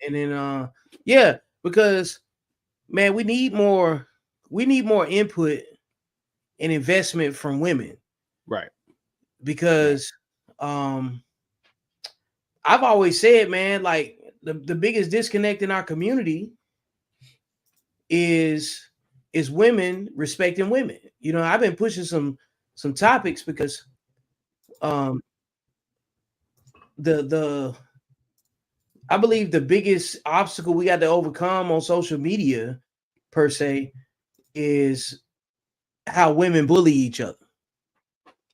And then yeah, because man, we need more input and investment from women. Right. Because I've always said, man, like the biggest disconnect in our community is women respecting women. You know, I've been pushing some topics because um the I believe the biggest obstacle we got to overcome on social media per se is how women bully each other.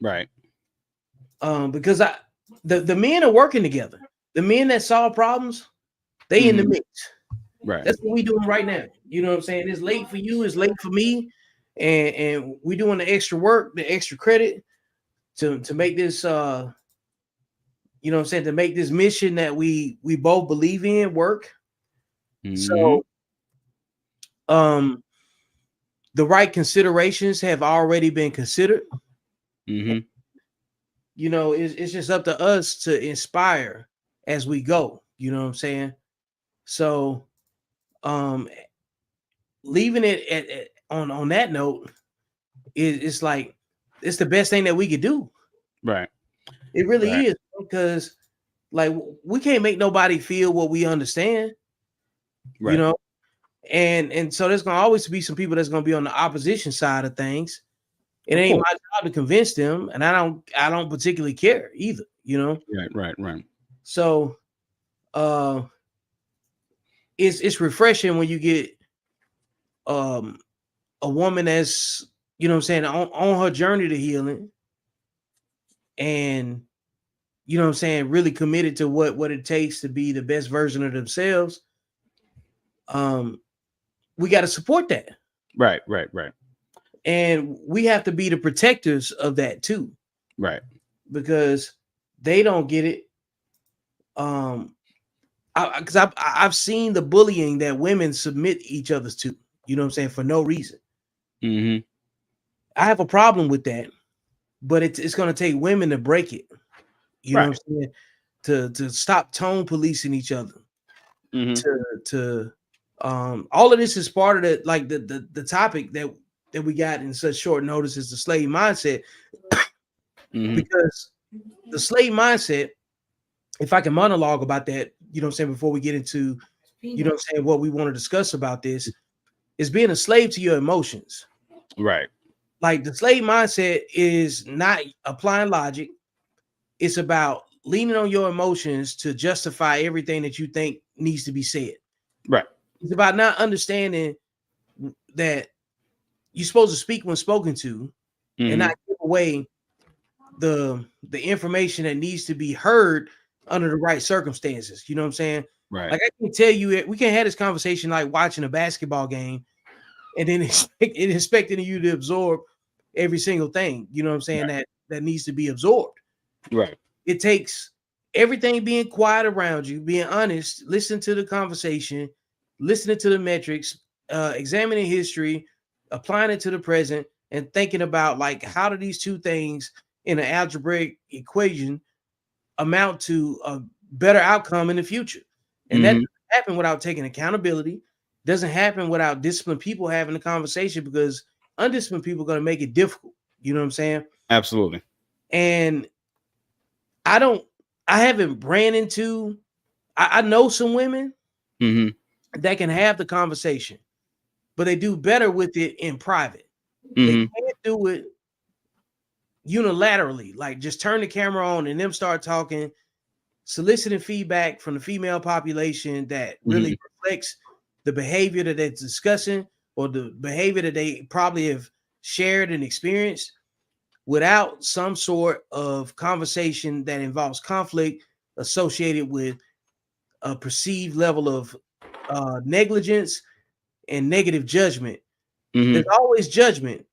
Right. Because the men are working together. The men that solve problems, they in the mix. Right. That's what we doing right now. You know what I'm saying? It's late for you, it's late for me, and we doing the extra work, the extra credit to make this you know what I'm saying, to make this mission that we both believe in work. So the right considerations have already been considered. You know, it's just up to us to inspire as we go. You know what I'm saying? So leaving it at on that note it's like it's the best thing that we could do. Right. It really is, because like we can't make nobody feel what we understand. Right. You know, and so there's gonna always be some people that's gonna be on the opposition side of things. It ain't my job to convince them, and I don't particularly care either, you know. Right. So it's refreshing when you get a woman that's, you know what I'm saying, on her journey to healing, and you know what I'm saying, really committed to what it takes to be the best version of themselves. We got to support that. Right. And we have to be the protectors of that too. Right. Because they don't get it. Because I've seen the bullying that women submit each other's to, you know what I'm saying, for no reason. I have a problem with that, but it's going to take women to break it. You know what I'm saying? To stop tone policing each other. To all of this is part of the topic that we got in such short notice is the slave mindset. Because the slave mindset, if I can monologue about that, you know what I'm saying, before we get into, you know what I'm saying, what we want to discuss about this, is being a slave to your emotions. Right. Like the slave mindset is not applying logic. It's about leaning on your emotions to justify everything that you think needs to be said. Right. It's about not understanding that you're supposed to speak when spoken to, and not give away the information that needs to be heard under the right circumstances. You know what I'm saying? Right. Like I can tell you, we can't have this conversation like watching a basketball game and then expecting you to absorb every single thing, you know what I'm saying, that needs to be absorbed. Right. It takes everything being quiet around you, being honest, listening to the conversation, listening to the metrics, examining history, applying it to the present, and thinking about like how do these two things in an algebraic equation amount to a better outcome in the future. And that doesn't happen without taking accountability. Doesn't happen without disciplined people having the conversation, because undisciplined people are going to make it difficult. You know what I'm saying? Absolutely. And I haven't ran into, I know some women that can have the conversation, but they do better with it in private. They can't do it unilaterally, like just turn the camera on and them start talking, soliciting feedback from the female population that really reflects the behavior that they're discussing or the behavior that they probably have shared and experienced, without some sort of conversation that involves conflict associated with a perceived level of negligence and negative judgment. There's always judgment,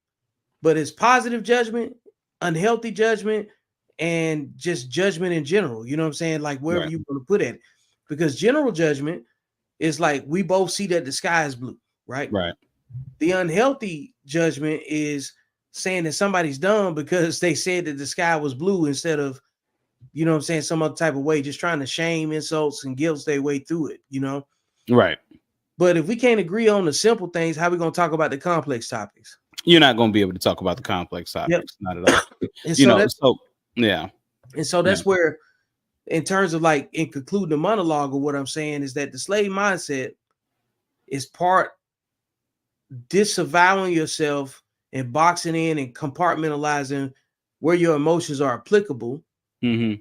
but it's positive judgment, unhealthy judgment, and just judgment in general. You know what I'm saying? Like wherever you want to put it. Because general judgment is like we both see that the sky is blue, right? Right. The unhealthy judgment is saying that somebody's dumb because they said that the sky was blue instead of you know what I'm saying, some other type of way, just trying to shame, insults, and guilt their way through it, you know? Right. But if we can't agree on the simple things, how we going to talk about the complex topics? You're not going to be able to talk about the complex topics. Not at all. And You so know, that's so yeah. and so that's where, in terms of like in concluding the monologue of what I'm saying, is that the slave mindset is part disavowing yourself and boxing in and compartmentalizing where your emotions are applicable, Mm-hmm.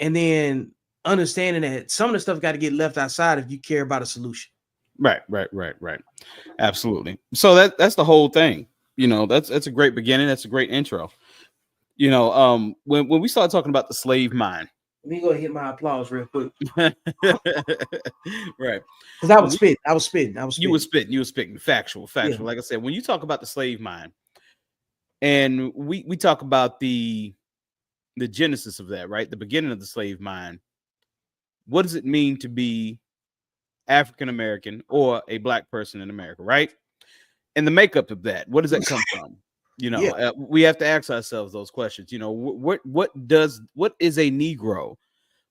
and then understanding that some of the stuff got to get left outside if you care about a solution. Right. Absolutely. So that's the whole thing. You know, that's a great beginning. That's a great intro. You know, when we start talking about the slave mind. Let me go ahead and hit my applause real quick. Right. Because I was spitting. You were spitting. Factual. Yeah. Like I said, when you talk about the slave mind, and we talk about the genesis of that, right? The beginning of the slave mind. What does it mean to be African American or a black person in America, right? And the makeup of that, what does that come from? You know, we have to ask ourselves those questions. You know, what is a Negro?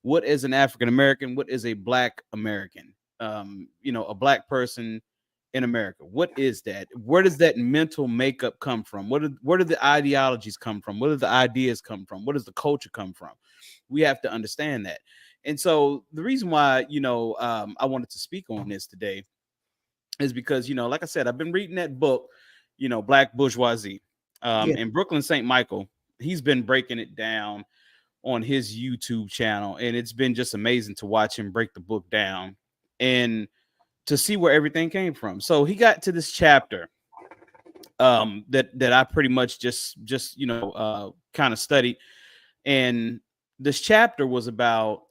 What is an African American? What is a black American? You know, a black person in America. What is that? Where does that mental makeup come from? Where do the ideologies come from? Where do the ideas come from? Where does the culture come from? We have to understand that. And so the reason why, you know, I wanted to speak on this today is because, you know, like I said, I've been reading that book, you know, Black Bourgeoisie, and Brooklyn St. Michael. He's been breaking it down on his YouTube channel, and it's been just amazing to watch him break the book down and to see where everything came from. So he got to this chapter that I pretty much just you know kind of studied, and this chapter was about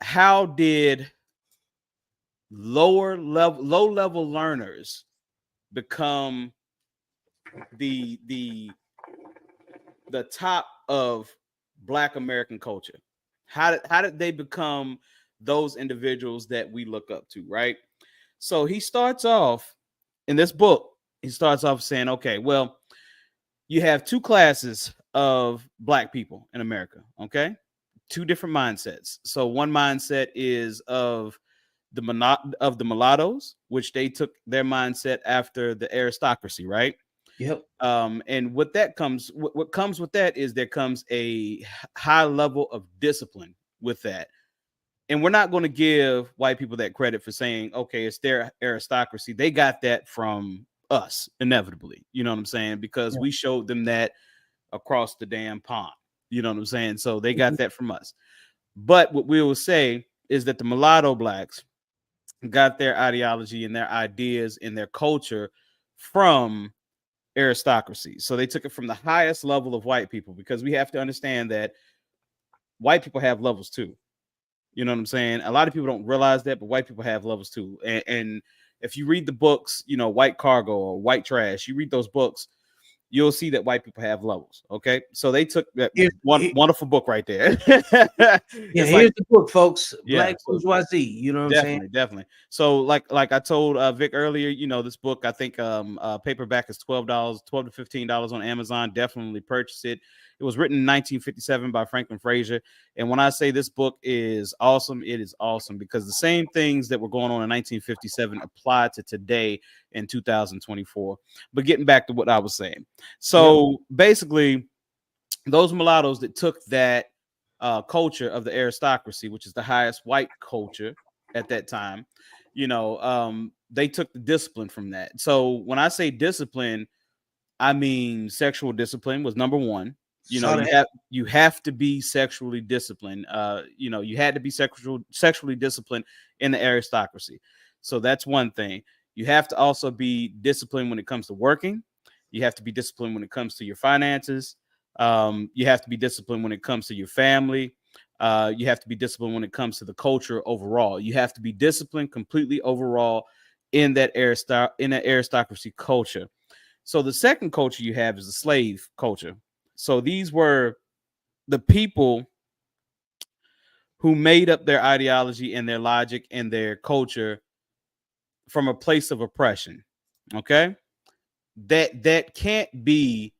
how did low level learners become the top of Black American culture. How did they become those individuals that we look up to, right? So he starts off in this book, he starts off saying, okay, well, you have two classes of Black people in America, okay? Two different mindsets. So one mindset is of the mulattoes, which they took their mindset after the aristocracy, right? Yep. And what comes with that is there comes a high level of discipline with that. And we're not going to give white people that credit for saying, okay, it's their aristocracy. They got that from us, inevitably. You know what I'm saying? Because we showed them that across the damn pond. You know what I'm saying? So they got that from us. But what we will say is that the mulatto blacks got their ideology and their ideas and their culture from aristocracy. So they took it from the highest level of white people, because we have to understand that white people have levels too. You know what I'm saying? A lot of people don't realize that, but white people have levels too. And if you read the books, you know, White Cargo or White Trash, you read those books, you'll see that white people have levels. Okay. So they took that wonderful book right there. Here's the book, folks. Black Bourgeoisie. You know what I'm saying? Definitely. So like I told Vic earlier, you know, this book, I think paperback is $12 to $15 on Amazon. Definitely purchase it. It was written in 1957 by Franklin Frazier. And when I say this book is awesome, it is awesome because the same things that were going on in 1957 apply to today in 2024. But getting back to what I was saying. So basically, those mulattoes that took that culture of the aristocracy, which is the highest white culture at that time, you know, they took the discipline from that. So when I say discipline, I mean sexual discipline was number one. You know, you have to be sexually disciplined. You know, you had to be sexually disciplined in the aristocracy. So that's one thing. You have to also be disciplined when it comes to working. You have to be disciplined when it comes to your finances. You have to be disciplined when it comes to your family. You have to be disciplined when it comes to the culture overall. You have to be disciplined completely overall in that aristocracy culture. So the second culture you have is the slave culture. So these were the people who made up their ideology and their logic and their culture from a place of oppression. Okay, that can't be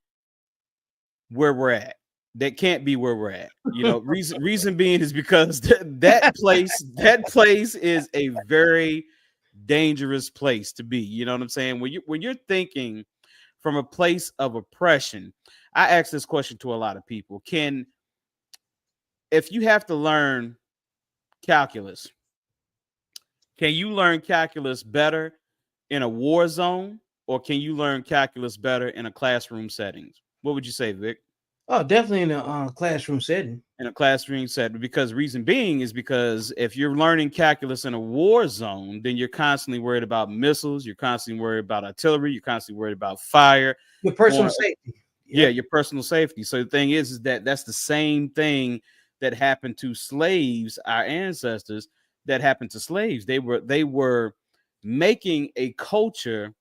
where we're at. that can't be where we're at. You know, reason being is because that place is a very dangerous place to be. You know what I'm saying? When you're thinking from a place of oppression, I ask this question to a lot of people. If you have to learn calculus, can you learn calculus better in a war zone, or can you learn calculus better in a classroom settings? What would you say, Vic? Oh, definitely in a classroom setting. In a classroom setting, because reason being is because if you're learning calculus in a war zone, then you're constantly worried about missiles, you're constantly worried about artillery, you're constantly worried about fire, your personal safety. Yeah, your personal safety. So the thing is that that's the same thing that happened to slaves, our ancestors, that happened to slaves. They were making a culture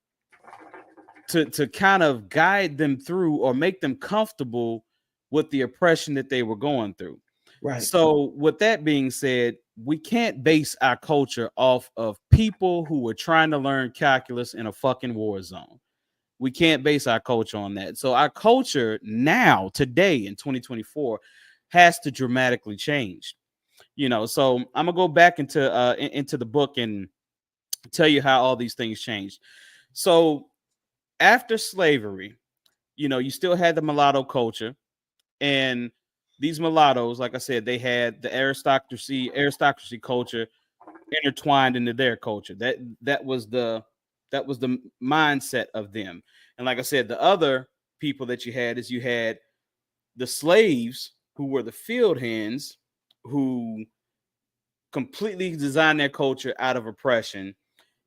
to kind of guide them through or make them comfortable with the oppression that they were going through. Right. So with that being said, we can't base our culture off of people who were trying to learn calculus in a fucking war zone. We can't base our culture on that. So our culture now, today in 2024, has to dramatically change. You know, so I'm gonna go back into the book and tell you how all these things changed. So after slavery, you know, you still had the mulatto culture, and these mulattoes, like I said, they had the aristocracy culture intertwined into their culture. That was the mindset of them. And like I said, the other people that you had the slaves, who were the field hands, who completely designed their culture out of oppression.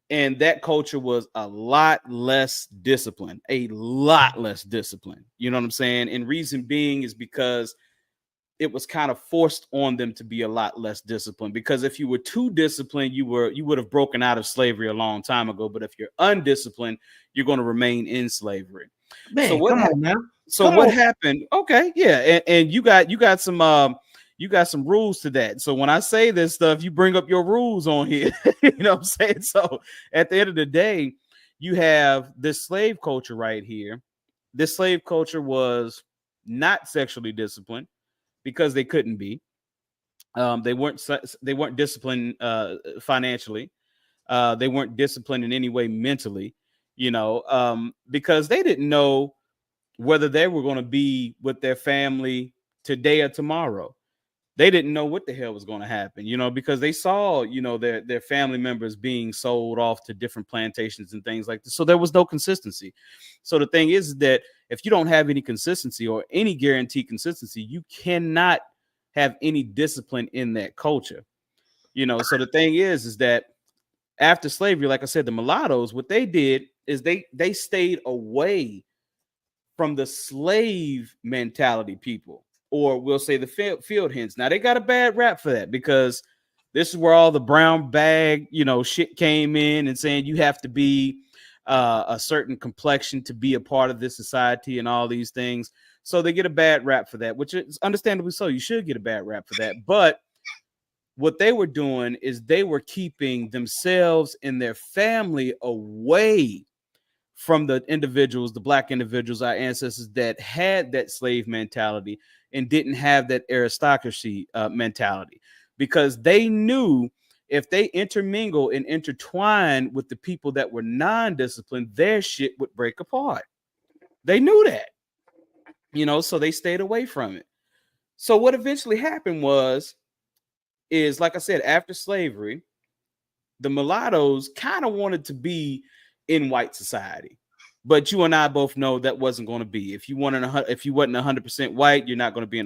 And that culture was a lot less disciplined. You know what I'm saying? And reason being is because it was kind of forced on them to be a lot less disciplined, because if you were too disciplined, you would have broken out of slavery a long time ago. But if you're undisciplined, you're going to remain in slavery. Man, so what come on now. So what happened? Okay, yeah, and you got some rules to that. So when I say this stuff, you bring up your rules on here. You know what I'm saying? So at the end of the day, you have this slave culture right here. This slave culture was not sexually disciplined because they couldn't be. They weren't disciplined financially. They weren't disciplined in any way mentally. You know, because they didn't know whether they were going to be with their family today or tomorrow. They didn't know what the hell was going to happen, you know, because they saw, you know, their family members being sold off to different plantations and things like this. So there was no consistency. So the thing is that if you don't have any consistency or any guaranteed consistency, you cannot have any discipline in that culture. You know, so the thing is that after slavery, like I said, the mulattoes, what they did is they stayed away from the slave mentality people, or we'll say the field hands. Now they got a bad rap for that, because this is where all the brown bag, you know, shit came in and saying you have to be a certain complexion to be a part of this society and all these things. So they get a bad rap for that, which is understandably so. You should get a bad rap for that. But what they were doing is they were keeping themselves and their family away from the individuals, the black individuals, our ancestors that had that slave mentality and didn't have that aristocracy mentality, because they knew if they intermingle and intertwine with the people that were non-disciplined, their shit would break apart. They knew that, you know, so they stayed away from it. So what eventually happened is, like I said, after slavery, the mulattoes kind of wanted to be in white society, but you and I both know that wasn't going to be. If you wasn't 100% white, you're not going to be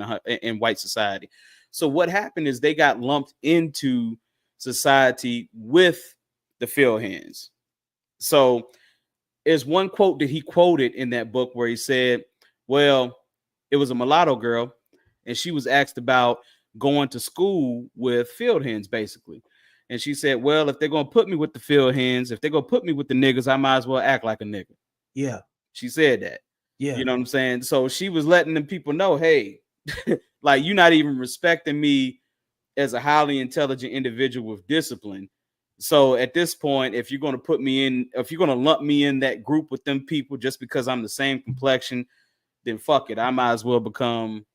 in white society. So what happened is they got lumped into society with the field hands. So there's one quote that he quoted in that book where he said, well, it was a mulatto girl, and she was asked about going to school with field hands, basically. And she said, well, if they're going to put me with the field hands, if they're going to put me with the niggas, I might as well act like a nigga. Yeah. She said that. Yeah. You know what I'm saying? So she was letting them people know, hey, like, you're not even respecting me as a highly intelligent individual with discipline. So at this point, if you're going to put me in, if you're going to lump me in that group with them people just because I'm the same complexion, then fuck it. I might as well become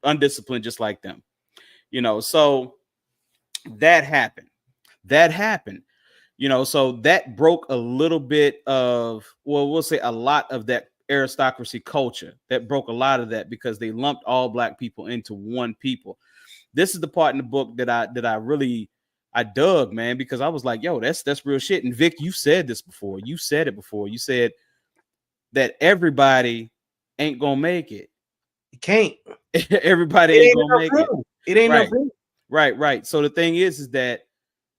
undisciplined just like them. So that happened. So that broke a little bit of, well, we'll say a lot of that aristocracy culture. That broke a lot of that because they lumped all black people into one people. This is the part in the book that I really dug, man, because I was like, yo, that's real shit. And Vic, you said this before. You said it before. You said that everybody ain't gonna make it. You can't. Everybody ain't gonna make it. It ain't no room. Right. So the thing is that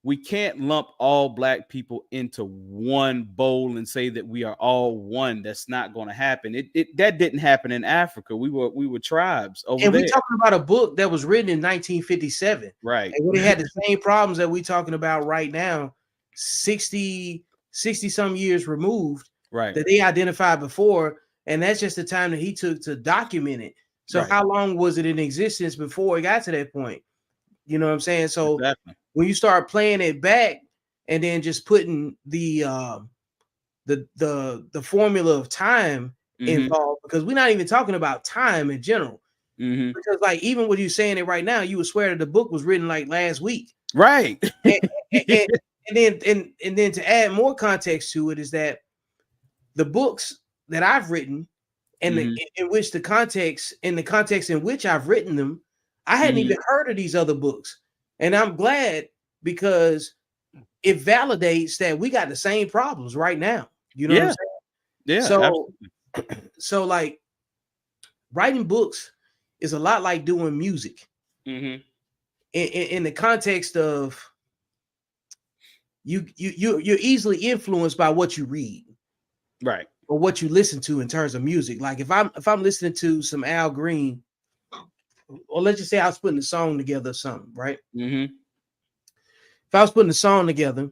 we can't lump all black people into one bowl and say that we are all one. That's not going to happen. That didn't happen in Africa. We were tribes over there. And we're talking about a book that was written in 1957. Right. And when they had the same problems that we're talking about right now, 60 some years removed, right, that they identified before. And that's just the time that he took to document it. So right. How long was it in existence before it got to that point? You know what I'm saying? So exactly. When you start playing it back and then just putting the formula of time involved, because we're not even talking about time in general. Because like even when you're saying it right now, you would swear that the book was written like last week. Right. and then to add more context to it is that the books that I've written and the context in which I've written them, I hadn't even heard of these other books. And I'm glad because it validates that we got the same problems right now. You know what I'm saying? Yeah. So like writing books is a lot like doing music. In the context of you're easily influenced by what you read. Right. Or what you listen to in terms of music. Like if I'm listening to some Al Green, or let's just say I was putting a song together or something, right? If I was putting a song together,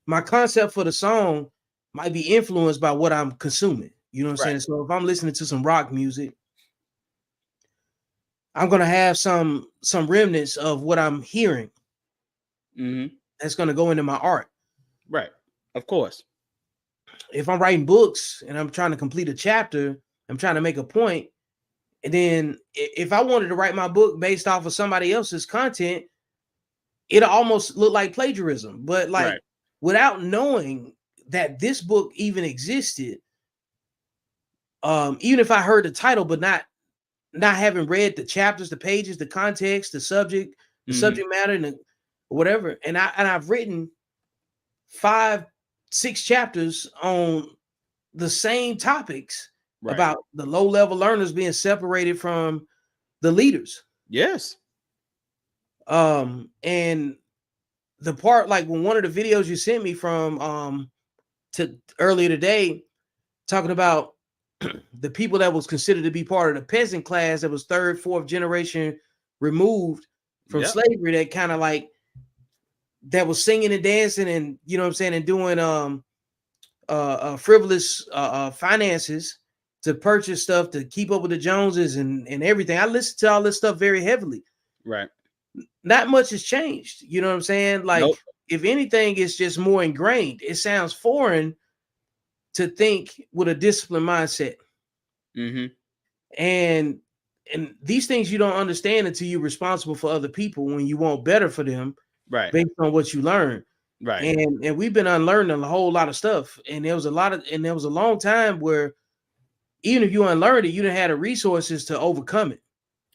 my concept for the song might be influenced by what I'm consuming. You know what I'm saying? So if I'm listening to some rock music, I'm gonna have some remnants of what I'm hearing. That's gonna go into my art. Right. Of course. If I'm writing books and I'm trying to complete a chapter, I'm trying to make a point. And then if I wanted to write my book based off of somebody else's content, it'll almost look like plagiarism. But like without knowing that this book even existed, even if I heard the title, but not having read the chapters, the pages, the context, the subject matter, and whatever. And I've written 5-6 chapters on the same topics. About the low-level learners being separated from the leaders. Yes. And the part, like when one of the videos you sent me from to earlier today, talking about the people that was considered to be part of the peasant class that was 3rd, 4th generation removed from slavery, that kind of like that was singing and dancing and, you know what I'm saying, and doing frivolous finances to purchase stuff to keep up with the Joneses and everything. I listened to all this stuff very heavily. Right. Not much has changed. You know what I'm saying? Like, if anything, it's just more ingrained. It sounds foreign to think with a disciplined mindset. And these things you don't understand until you're responsible for other people when you want better for them. Right. Based on what you learn. Right. And we've been unlearning a whole lot of stuff. And there was a long time where even if you unlearned it, you didn't have the resources to overcome it.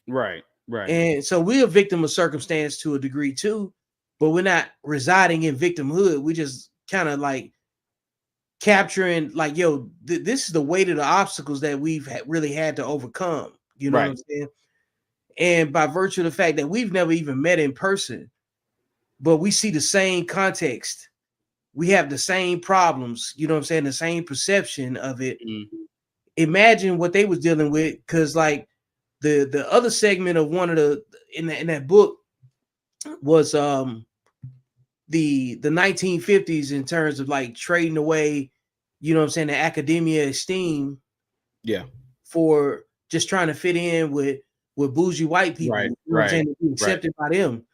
Right. And so we're a victim of circumstance to a degree too, but we're not residing in victimhood. We just kind of like capturing like, yo, this is the weight of the obstacles that we've really had to overcome. You know what I'm saying? And by virtue of the fact that we've never even met in person, but we see the same context, we have the same problems, you know what I'm saying? The same perception of it. Imagine what they was dealing with, because like the other segment of one of the in that book was the 1950s in terms of like trading away, you know what I'm saying, the academia esteem for just trying to fit in with bougie white people, you know what I'm saying, to be accepted by them.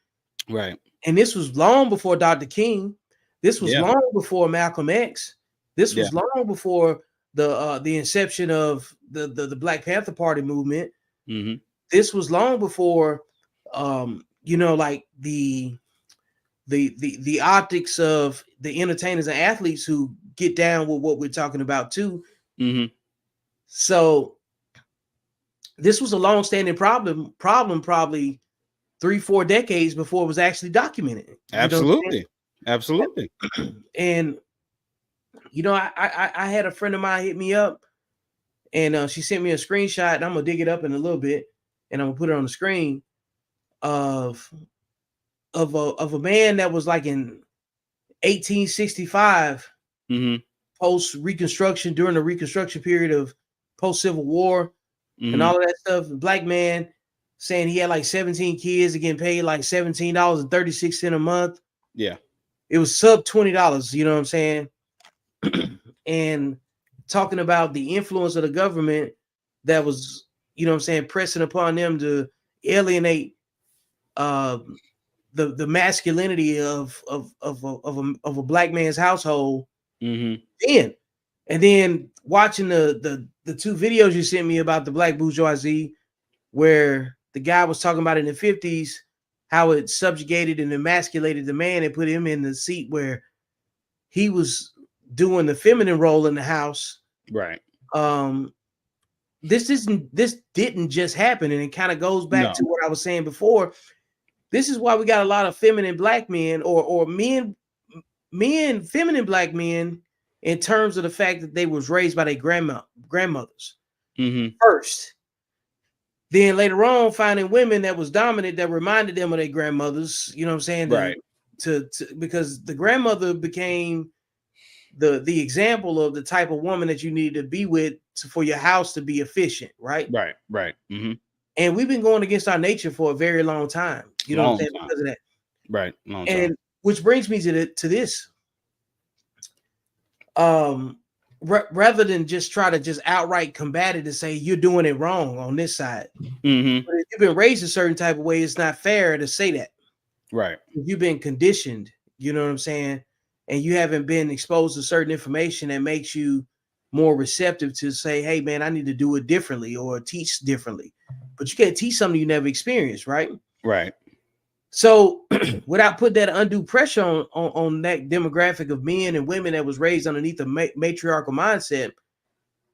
Right. And this was long before Dr. King. This was long before Malcolm X. This was long before the inception of the Black Panther Party movement. Mm-hmm. This was long before, like the optics of the entertainers and athletes who get down with what we're talking about too. Mm-hmm. So this was a long-standing problem probably 3-4 decades before it was actually documented. Absolutely. Absolutely. And I had a friend of mine hit me up, and she sent me a screenshot, and I'm gonna dig it up in a little bit, and I'm gonna put it on the screen of a man that was like in 1865, Mm-hmm. post Reconstruction, during the Reconstruction period of post Civil War, Mm-hmm. and all of that stuff. Black man saying he had like 17 kids and getting paid like $17.36 a month. Yeah. It was sub $20, you know what I'm saying? And talking about the influence of the government that was, you know what I'm saying, pressing upon them to alienate the masculinity of a black man's household. Mm-hmm. And then watching the two videos you sent me about the black bourgeoisie, where the guy was talking about in the 50s how it subjugated and emasculated the man and put him in the seat where he was doing the feminine role in the house. Right. This didn't just happen, and it kind of goes back to what I was saying before. This is why we got a lot of feminine black men, or men, feminine black men, in terms of the fact that they was raised by their grandmothers first. Then later on, finding women that was dominant that reminded them of their grandmothers. You know what I'm saying? Right. Because the grandmother became the example of the type of woman that you need to be with for your house to be efficient, right? Right. Right. Mm-hmm. And we've been going against our nature for a very long time. You know what I'm saying? Because of that. Right. Long time. And which brings me to this. Rather than just try to just outright combat it and say you're doing it wrong on this side. Mm-hmm. But if you've been raised a certain type of way, it's not fair to say that. Right. If you've been conditioned, you know what I'm saying, and you haven't been exposed to certain information that makes you more receptive to say, hey man, I need to do it differently or teach differently. But you can't teach something you never experienced, right? Right. So without putting that undue pressure on that demographic of men and women that was raised underneath a matriarchal mindset,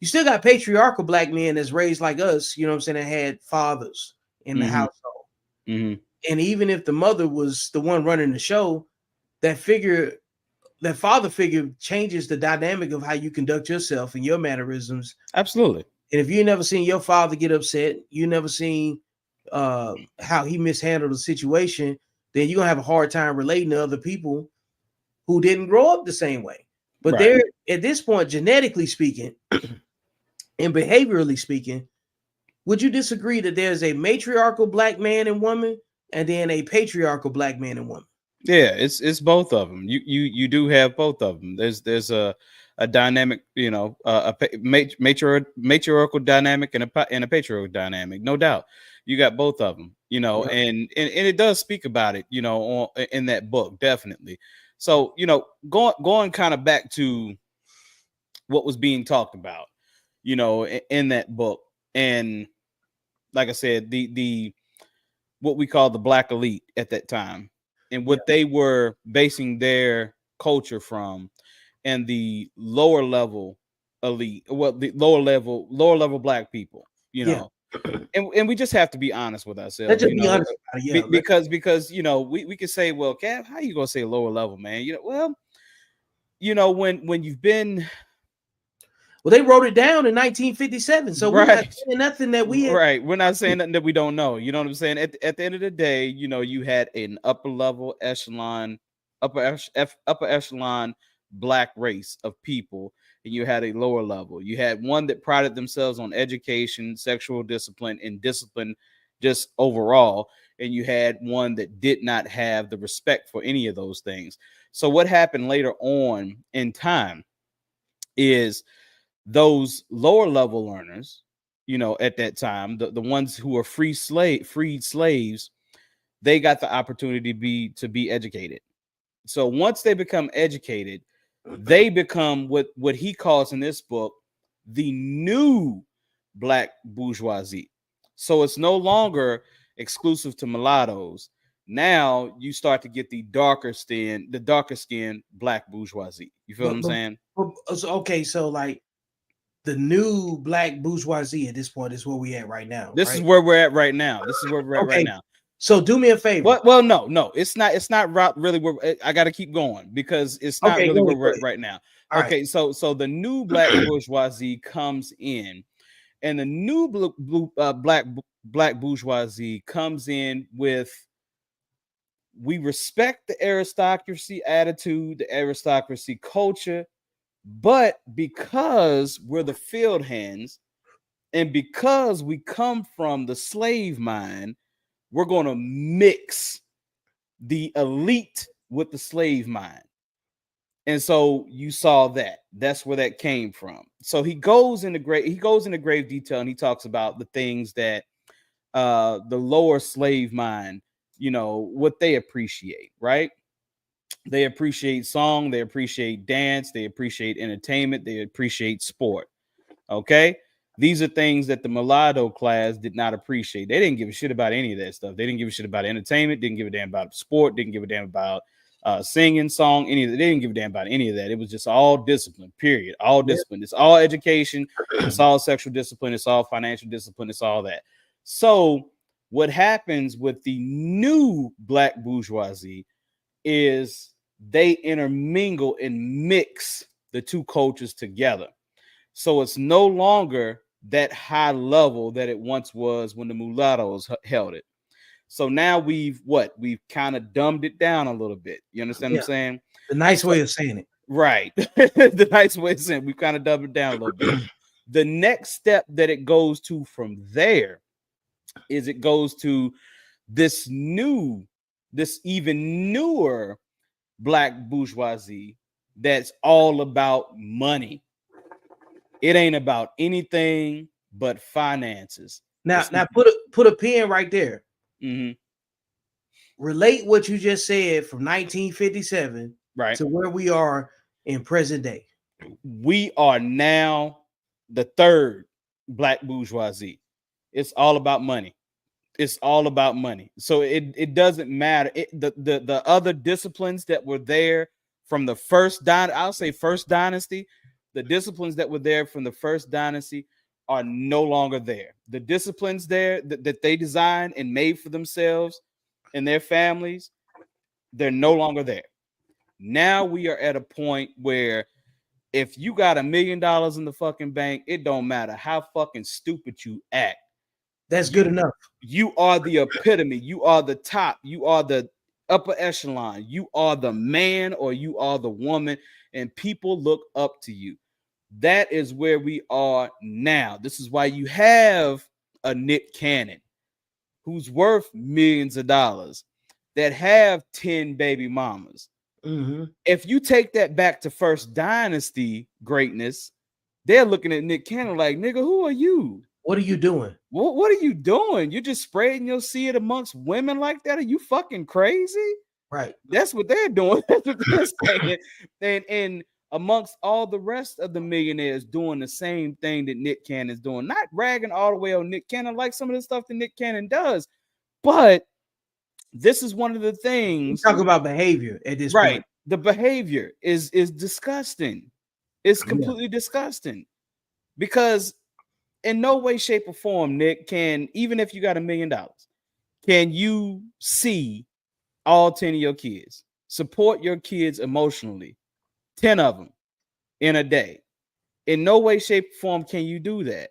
you still got patriarchal black men that's raised like us, you know what I'm saying, that had fathers in the household. Mm-hmm. And even if the mother was the one running the show, that father figure changes the dynamic of how you conduct yourself and your mannerisms. Absolutely. And if you never seen your father get upset, you never seen how he mishandled the situation, then you're gonna have a hard time relating to other people who didn't grow up the same way. But they're at this point, genetically speaking and behaviorally speaking, would you disagree that there's a matriarchal black man and woman and then a patriarchal black man and woman? Yeah, it's both of them. You do have both of them. There's a dynamic, a matriarchal dynamic and a patriarchal dynamic, no doubt. You got both of them, and it does speak about it, in that book, definitely. So, going kind of back to what was being talked about, in that book, and like I said, the what we call the black elite at that time, and what they were basing their culture from, and the lower level elite, the lower level black people, and we just have to be honest with ourselves. Let's just be honest about it, because we could say, well, Cav, how you gonna say lower level, man? When you've been, well, they wrote it down in 1957, so we're not saying nothing that we we're not saying nothing that we don't know. You know what I'm saying? At the end of the day, you had an upper echelon black race of people, and you had a lower level. You had one that prided themselves on education, sexual discipline, and discipline just overall, and you had one that did not have the respect for any of those things. So what happened later on in time is those lower level learners, at that time, the ones who were freed slaves, they got the opportunity to be educated. So once they become educated, they become what he calls in this book the new black bourgeoisie. So it's no longer exclusive to mulattoes. Now you start to get the darker skinned black bourgeoisie. You feel what I'm saying? Okay, so like the new black bourgeoisie at this point is where we at right now. This right? is where we're at right now. This is where we're at right now. So do me a favor. Well, no, it's not. It's not really where I got to keep going because it's not really where we're at right now. Okay, right. So the new black bourgeoisie comes in, and the new black bourgeoisie comes in with, we respect the aristocracy attitude, the aristocracy culture, but because we're the field hands, and because we come from the slave mind, we're going to mix the elite with the slave mind. And so you saw that. That's where that came from. So he goes into grave detail, and he talks about the things that the lower slave mind, what they appreciate, right? They appreciate song, they appreciate dance, they appreciate entertainment, they appreciate sport. Okay? These are things that the mulatto class did not appreciate. They didn't give a shit about any of that stuff. They didn't give a shit about entertainment, didn't give a damn about sport, didn't give a damn about singing, song, any of that. They didn't give a damn about any of that. It was just all discipline, period. All discipline. It's all education. It's all sexual discipline. It's all financial discipline. It's all that. So what happens with the new black bourgeoisie is they intermingle and mix the two cultures together. So it's no longer that high level that it once was when the mulattoes held it. So now we've kind of dumbed it down a little bit. You understand what I'm saying? The nice way of saying it. Right. The nice way of saying it. We've kind of dumbed it down a little bit. The next step that it goes to from there is it goes to this even newer black bourgeoisie that's all about money. It ain't about anything but finances. Now put a pin right there. Mm-hmm. Relate what you just said from 1957 to where we are in present day. We are now the third black bourgeoisie. It's all about money. It's all about money. So it doesn't matter. The other disciplines that were there from the first dynasty, the disciplines that were there from the first dynasty are no longer there. The disciplines there that they designed and made for themselves and their families, they're no longer there. Now we are at a point where if you got $1 million in the fucking bank, it don't matter how fucking stupid you act. That's good enough. You are the epitome. You are the top. You are the upper echelon. You are the man or you are the woman, and people look up to you. That is where we are now. This is why you have a Nick Cannon who's worth millions of dollars that have 10 baby mamas. Mm-hmm. If you take that back to first dynasty greatness, they're looking at Nick Cannon like, nigga, who are you? What are you doing? What are you doing? You're just spreading your seed amongst women like that? Are you fucking crazy? Right. That's what they're doing. That's what they're saying. And amongst all the rest of the millionaires doing the same thing that Nick Cannon is doing, not ragging all the way on Nick Cannon like some of the stuff that Nick Cannon does, but this is one of the things. Talk about behavior at this point. The behavior is disgusting. It's completely disgusting because in no way, shape, or form, Nick, even if you got $1 million, can you see all 10 of your kids, support your kids emotionally, 10 of them in a day? In no way, shape, or form can you do that.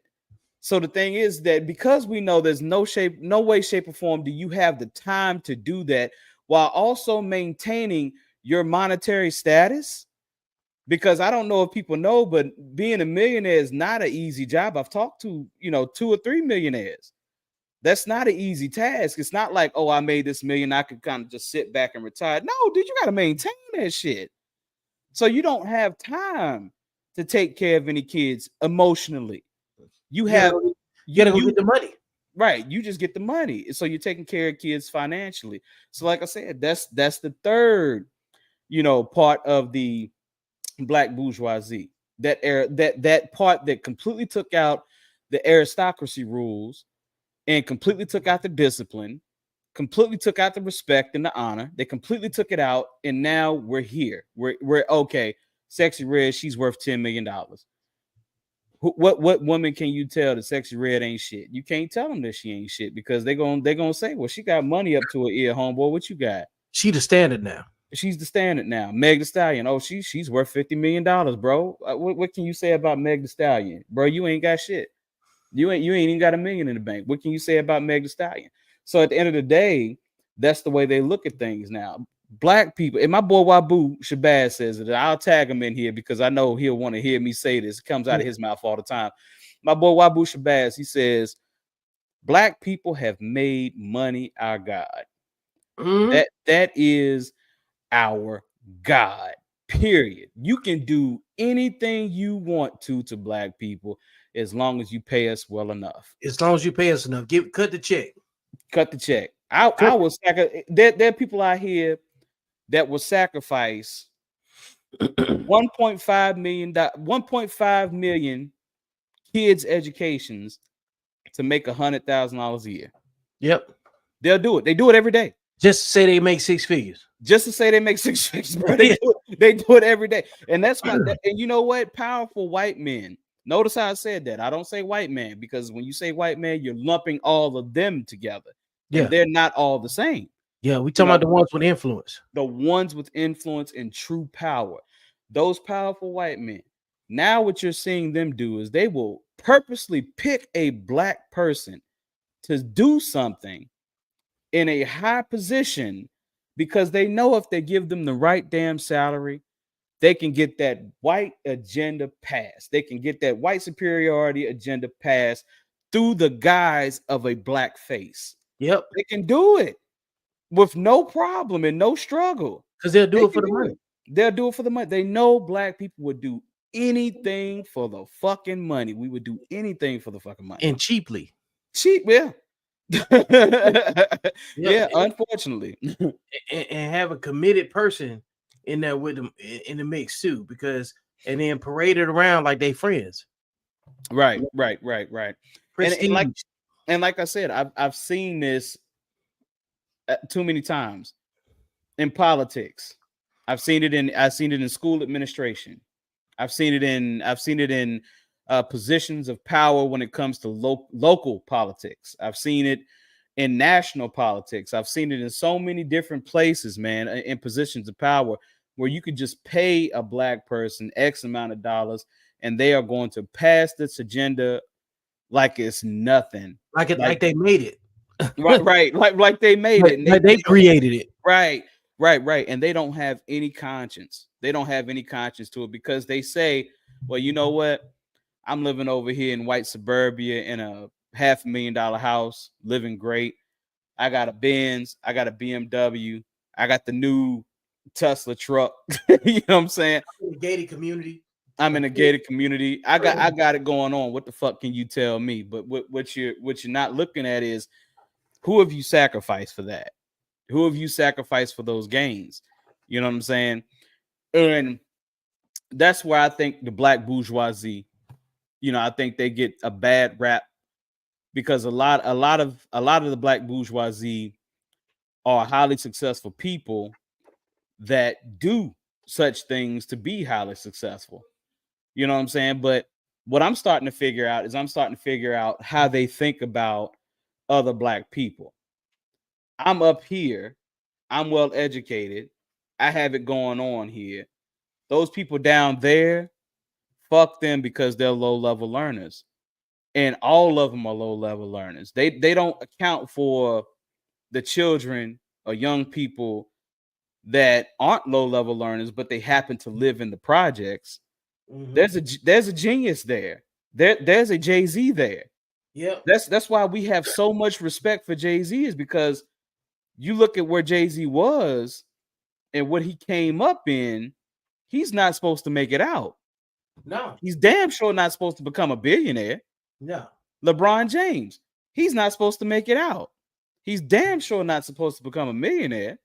So the thing is that because we know there's no way, shape, or form do you have the time to do that while also maintaining your monetary status. Because I don't know if people know, but being a millionaire is not an easy job. I've talked to, 2 or 3 millionaires. That's not an easy task. It's not like, oh, I made this million, I could kind of just sit back and retire. No, dude, you got to maintain that shit. So you don't have time to take care of any kids emotionally. You gotta go get the money. Right. You just get the money. So you're taking care of kids financially. So like I said, that's the third, part of the black bourgeoisie. that part that completely took out the aristocracy rules and completely took out the discipline, completely took out the respect and the honor. They completely took it out, and now we're here. We're okay. Sexy Red, she's worth $10 million. What woman can you tell that Sexy Red ain't shit? You can't tell them that she ain't shit because they're gonna say, well, she got money up to her ear, homeboy. What you got? She the standard now. She's the standard now. Meg Thee Stallion. Oh, she's worth $50 million, bro. What can you say about Meg Thee Stallion, bro? You ain't got shit. You ain't even got $1 million in the bank. What can you say about Meg Thee Stallion? So at the end of the day, that's the way they look at things now. Black people, and my boy Wabu Shabazz says it. I'll tag him in here because I know he'll want to hear me say this. It comes out of his mouth all the time. My boy Wabu Shabazz, he says, Black people have made money our God. That is our God, period. You can do anything you want to Black people as long as you pay us well enough. As long as you pay us enough. Cut the check. Cut the check. I will there are people out here that will sacrifice 1.5 million kids' educations to make $100,000 a year. Yep. They'll do it. They do it every day. Just to say they make 6 figures. Just to say they make 6 figures, bro. They do it every day. And that's why, and you know what? Powerful white men. Notice how I said that. I don't say white man because when you say white man, you're lumping all of them together. Yeah. And they're not all the same. Yeah, we talking about the ones with influence. The ones with influence and true power. Those powerful white men. Now what you're seeing them do is they will purposely pick a Black person to do something in a high position because they know if they give them the right damn salary, they can get that white agenda passed. They can get that white superiority agenda passed through the guise of a Black face. Yep. They can do it with no problem and no struggle. Because they'll do it for the money. They'll do it for the money. They know Black people would do anything for the fucking money. We would do anything for the fucking money. And cheaply. Cheap, yeah. Yeah, unfortunately. And have a committed person in there with them in the mix too, because and then parade it around like they friends. Right. And like I said, I've seen this too many times in politics. I've seen it in school administration. I've seen it in positions of power when it comes to local politics. I've seen it in national politics. I've seen it in so many different places, man, in positions of power where you could just pay a Black person X amount of dollars and they are going to pass this agenda like it's nothing. Like they made it. Right. Like they made it. And they created it. Right. And they don't have any conscience. They don't have any conscience to it because they say, well, you know what? I'm living over here in white suburbia in a $500,000 house, living great. I got a Benz. I got a BMW. I got the new Tesla truck. You know what I'm saying? I'm in a gated community. I got it going on. What the fuck can you tell me? But what you're not looking at is who have you sacrificed for that? Who have you sacrificed for those gains? You know what I'm saying? And that's where I think the Black bourgeoisie, I think they get a bad rap because a lot of the Black bourgeoisie are highly successful people that do such things to be highly successful. You know what I'm saying? But what I'm starting to figure out is how they think about other Black people. I'm up here. I'm well educated. I have it going on here. Those people down there, fuck them because they're low-level learners. And all of them are low-level learners. They don't account for the children or young people that aren't low-level learners, but they happen to live in the projects. Mm-hmm. There's a genius there. There's a Jay-Z there. Yeah. That's why we have so much respect for Jay-Z, is because you look at where Jay-Z was and what he came up in, he's not supposed to make it out. No. He's damn sure not supposed to become a billionaire. No. LeBron James, he's not supposed to make it out. He's damn sure not supposed to become a millionaire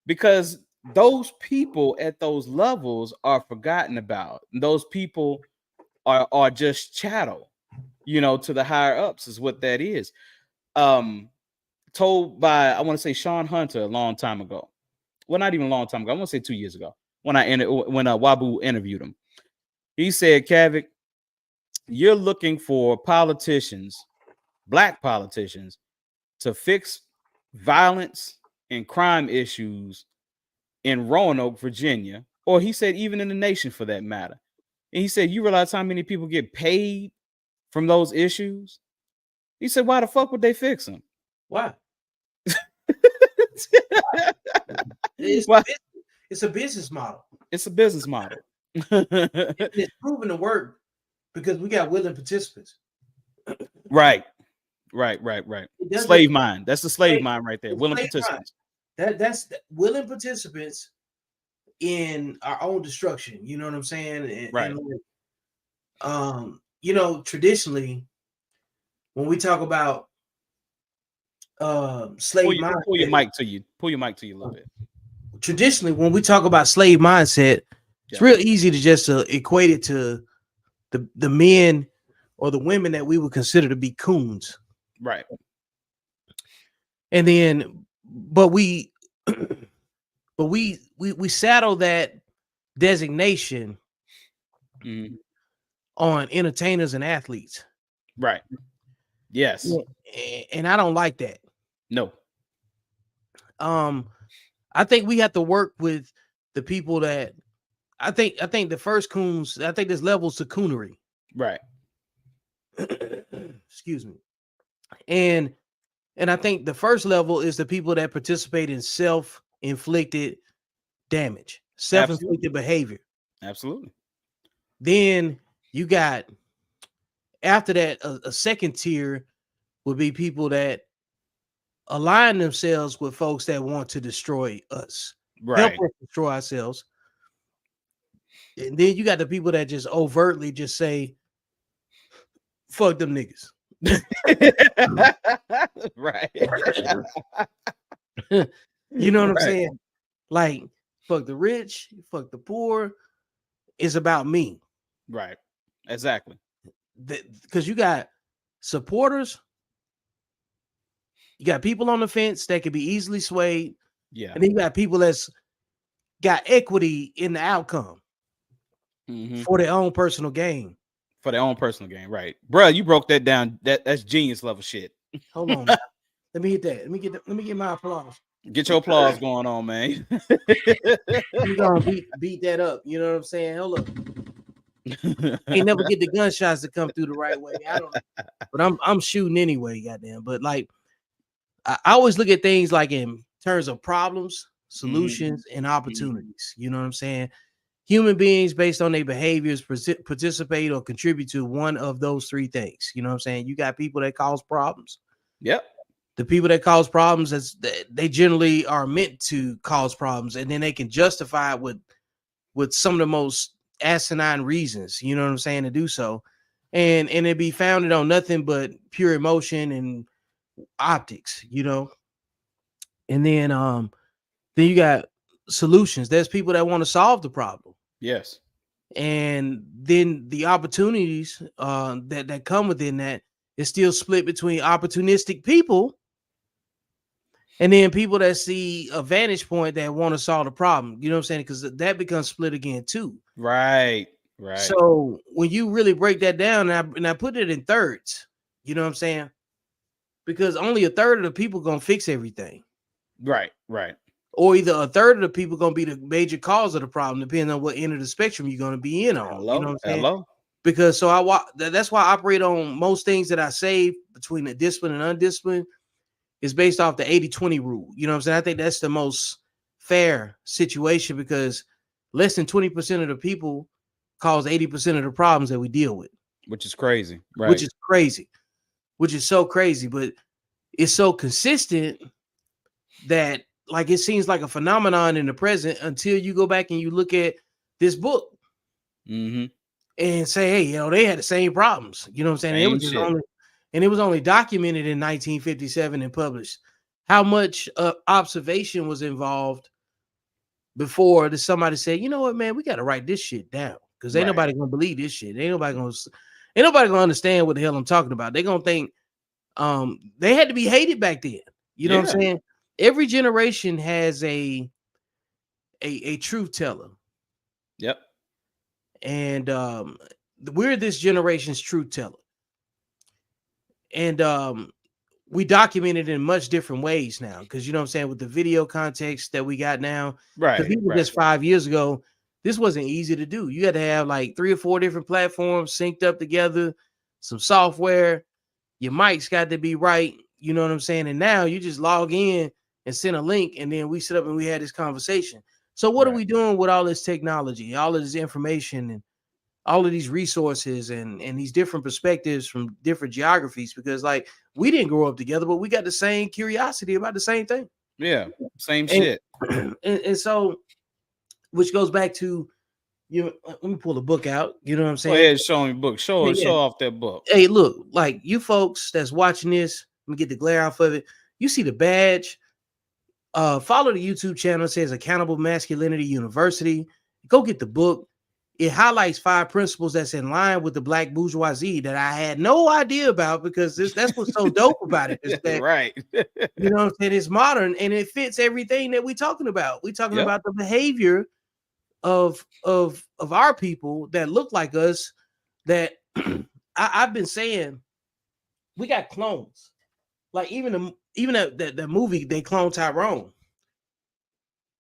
because those people at those levels are forgotten about. Those people are just chattel, to the higher ups is what that is. Told by, I want to say, Sean Hunter a long time ago. Well, not even a long time ago. I want to say 2 years ago when Wabu interviewed him. He said, Kavi, you're looking for politicians, black politicians, to fix violence and crime issues in Roanoke, Virginia, or he said even in the nation for that matter. And he said, you realize how many people get paid from those issues? He said, why the fuck would they fix them? Why? It's a business model. It's a business model. It's proven to work because we got willing participants. Right. Slave mind. That's the slave mind right there. Willing participants. That's willing participants in our own destruction. You know what I'm saying? Right. And, traditionally, when we talk about slave mindset, pull your mic to you a little bit. Traditionally, when we talk about slave mindset, it's real easy to just equate it to the men or the women that we would consider to be coons. Right. And then, but we saddle that designation on entertainers and athletes. Right. Yes. And I don't like that. No. I think we have to work with the people that I think the first coons, I think there's levels to coonery. Right. Excuse me. And I think the first level is the people that participate in self-inflicted damage, self-inflicted behavior. Absolutely. Then you got, after that, a second tier would be people that align themselves with folks that want to destroy us, help us destroy ourselves. And then you got the people that just overtly just say, fuck them niggas. Right. You know what I'm saying? Like, fuck the rich, fuck the poor. It's about me. Right. Exactly. Because you got supporters, you got people on the fence that can be easily swayed. Yeah. And then you got people that's got equity in the outcome for their own personal gain. For their own personal gain, right, bro? You broke that down. That's genius level shit. Hold on, let me hit that. Let me get my applause. Get your applause going on, man. You gonna beat that up? You know what I'm saying? Hold up. Ain't never get the gunshots to come through the right way. I don't know, but I'm shooting anyway, goddamn. But like, I always look at things like in terms of problems, solutions, and opportunities. You know what I'm saying? Human beings, based on their behaviors, participate or contribute to one of those three things. You know what I'm saying? You got people that cause problems. Yep. The people that cause problems, they generally are meant to cause problems, and then they can justify it with some of the most asinine reasons. You know what I'm saying, to do so, and it be founded on nothing but pure emotion and optics. You know, and then you got solutions. There's people that want to solve the problem. Yes. And then the opportunities that come within that is still split between opportunistic people and then people that see a vantage point that want to solve the problem. You know what I'm saying? Because that becomes split again too. Right. So when you really break that down, and I put it in thirds, you know what I'm saying? Because only a third of the people gonna fix everything. Right. Or either a third of the people gonna be the major cause of the problem, depending on what end of the spectrum you're gonna be in on. You know what I'm saying? Because that's why I operate on most things that I say between the discipline and undisciplined is based off the 80-20 rule. You know what I'm saying? I think that's the most fair situation because less than 20% of the people cause 80% of the problems that we deal with. Which is crazy. Right. Which is so crazy, but it's so consistent that like it seems like a phenomenon in the present until you go back and you look at this book and say, hey, they had the same problems. You know what I'm saying? It was only documented in 1957 and published. How much observation was involved before that somebody said, you know what, man, we got to write this shit down because ain't Right. nobody gonna believe this shit. Ain't nobody gonna understand what the hell I'm talking about. They gonna think they had to be hated back then. You know what I'm saying? Every generation has a truth teller. Yep. And we're this generation's truth teller. And we document it in much different ways now, because you know what I'm saying, with the video context that we got now. Right. Because even just 5 years ago, this wasn't easy to do. You had to have like 3 or 4 different platforms synced up together, some software, your mics got to be right. You know what I'm saying? And now you just log in and send a link, and then we sit up and we had this conversation. So what are we doing with all this technology, all of this information, and all of these resources and these different perspectives from different geographies? Because like, we didn't grow up together, but we got the same curiosity about the same thing. Yeah, same shit. And so, which goes back to, you know, let me pull the book out. You know what I'm saying? Go ahead, show me book. Show off that book. Hey, look, like you folks that's watching this, let me get the glare off of it. You see the badge. Follow the YouTube channel. It says Accountable Masculinity University. Go get the book. It highlights 5 principles that's in line with the black bourgeoisie that I had no idea about, because that's what's so dope about it. Is that, right. You know what I'm saying? It's modern and it fits everything that we're talking about. We're talking about the behavior of our people that look like us. That I've been saying, we got clones. Like even that movie, they clone Tyrone.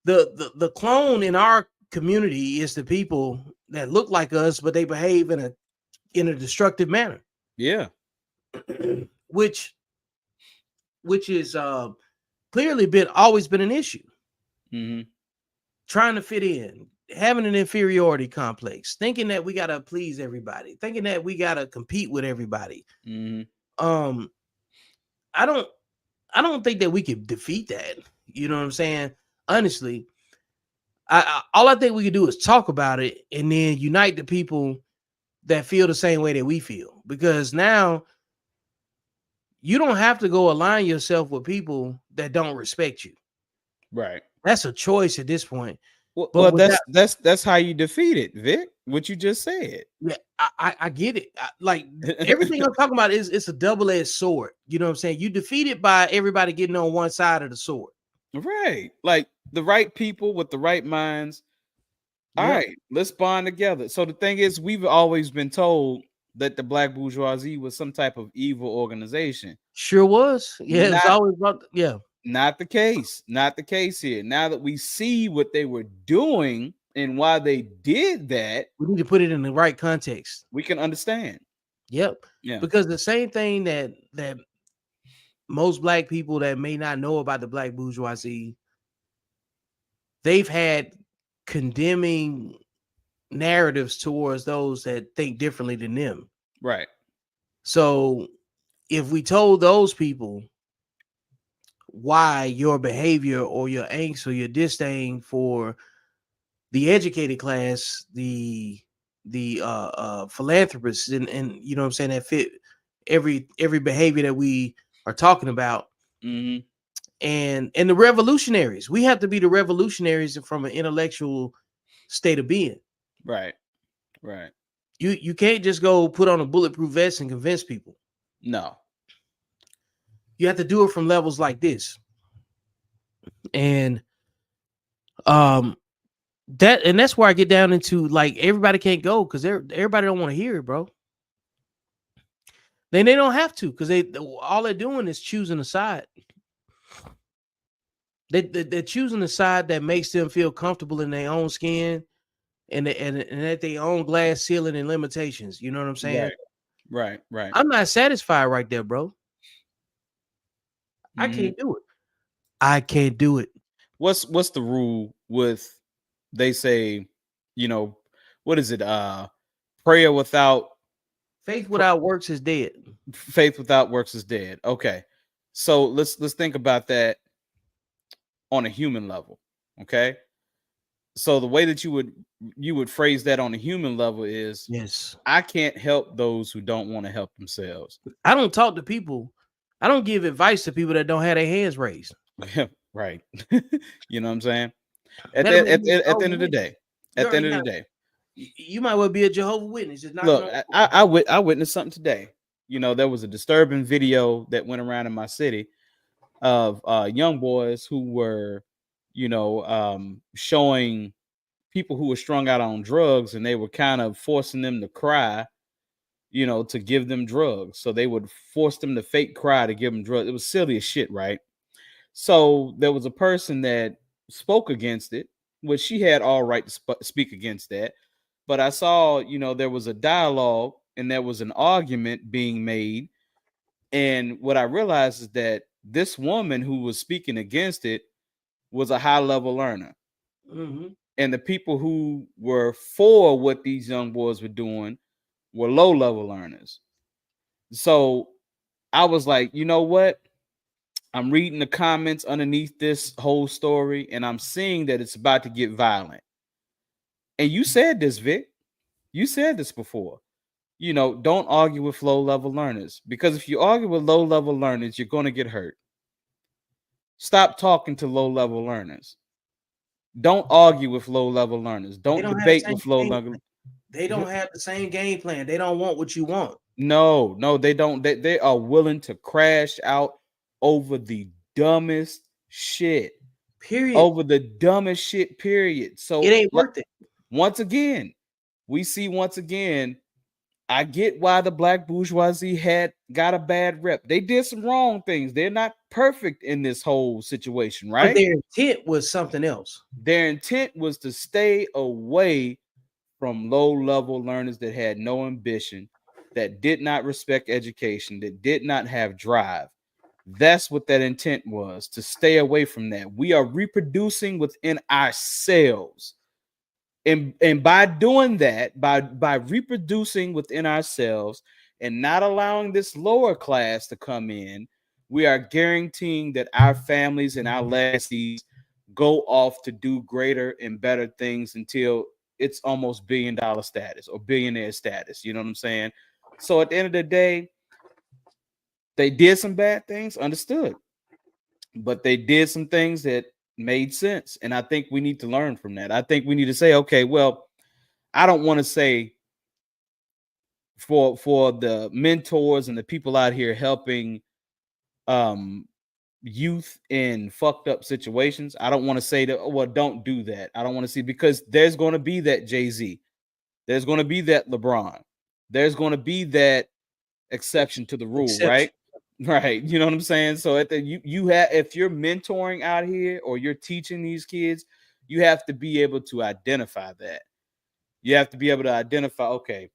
The clone in our community is the people that look like us, but they behave in a destructive manner. Yeah. which is clearly always been an issue. Mm-hmm. Trying to fit in, having an inferiority complex, thinking that we gotta please everybody, thinking that we gotta compete with everybody. Mm-hmm. I don't think that we could defeat that. You know what I'm saying? Honestly, all I think we could do is talk about it and then unite the people that feel the same way that we feel. Because now you don't have to go align yourself with people that don't respect you. Right. That's a choice at this point. Well, that's how you defeat it, Vic. What you just said. Yeah, I get it. Like everything I'm talking about it's a double-edged sword. You know what I'm saying? You defeat it by everybody getting on one side of the sword. Right. Like the right people with the right minds. All right, let's bond together. So the thing is, we've always been told that the black bourgeoisie was some type of evil organization. Sure was. Yeah, it was always about, Not the case. Not the case here. Now that we see what they were doing and why they did that, we need to put it in the right context. We can understand. Yep. Yeah. Because the same thing that most black people that may not know about the black bourgeoisie, they've had condemning narratives towards those that think differently than them. Right. So if we told those people why your behavior or your angst or your disdain for the educated class, the philanthropists, and you know what I'm saying, that fit every behavior that we are talking about, mm-hmm. and the revolutionaries, we have to be the revolutionaries from an intellectual state of being. Right. Right. You can't just go put on a bulletproof vest and convince people. No. You have to do it from levels like this. And that's where I get down into, like, everybody can't go because everybody don't want to hear it, bro. Then they don't have to, because all they're doing is choosing a side. They're choosing a side that makes them feel comfortable in their own skin and at their own glass ceiling and limitations. You know what I'm saying? Right. I'm not satisfied right there, bro. I can't do it. I can't do it. What's the rule with, they say, you know, what is it? Prayer without faith without works is dead. Faith without works is dead. Okay. So let's think about that on a human level. Okay. So the way that you would phrase that on a human level is, yes, I can't help those who don't want to help themselves. I don't talk to people. I don't give advice to people that don't have their hands raised. Right. You know what I'm saying? At Better the, make at, me a the- at the Jehovah's end of the Witness. day, You at the end already of the got. day, You might well be a Jehovah's Witness. Just knocking look, on. I witnessed something today. There was a disturbing video that went around in my city of young boys who were, showing people who were strung out on drugs, and they were kind of forcing them to cry, to give them drugs. So they would force them to fake cry to give them drugs. It was silly as shit, right? So there was a person that spoke against it, which she had all right to speak against that. But I saw, there was a dialogue and there was an argument being made. And what I realized is that this woman who was speaking against it was a high level learner. Mm-hmm. And the people who were for what these young boys were doing were low level learners. So I was like, you know what? I'm reading the comments underneath this whole story, and I'm seeing that it's about to get violent. And you said this, Vic. You said this before. Don't argue with low level learners, because if you argue with low level learners, you're going to get hurt. Stop talking to low level learners. Don't argue with low level learners. They Don't don't have the debate same with low game level. plan. They don't have the same game plan. They don't want what you want. No, they don't. They are willing to crash out over the dumbest shit. Period. Over the dumbest shit, period. So it ain't worth it. Once again, I get why the black bourgeoisie got a bad rep. They did some wrong things. They're not perfect in this whole situation, right? But their intent was something else. Their intent was to stay away from low-level learners that had no ambition, that did not respect education, that did not have drive. That's what that intent was, to stay away from that. We are reproducing within ourselves. And by doing that, by reproducing within ourselves and not allowing this lower class to come in, we are guaranteeing that our families and our legacies go off to do greater and better things until it's almost $1 billion status or billionaire status. You know what I'm saying? So at the end of the day, they did some bad things, understood, but they did some things that made sense. And I think we need to learn from that. I think we need to say, okay, well, I don't want to say for the mentors and the people out here helping youth in fucked up situations. I don't want to say that, well, don't do that. I don't want to see, because there's going to be that Jay-Z. There's going to be that LeBron. There's going to be that exception to the rule, right? Right. You know what I'm saying? So you have, if you're mentoring out here or you're teaching these kids, you have to be able to identify that. You have to be able to identify, okay,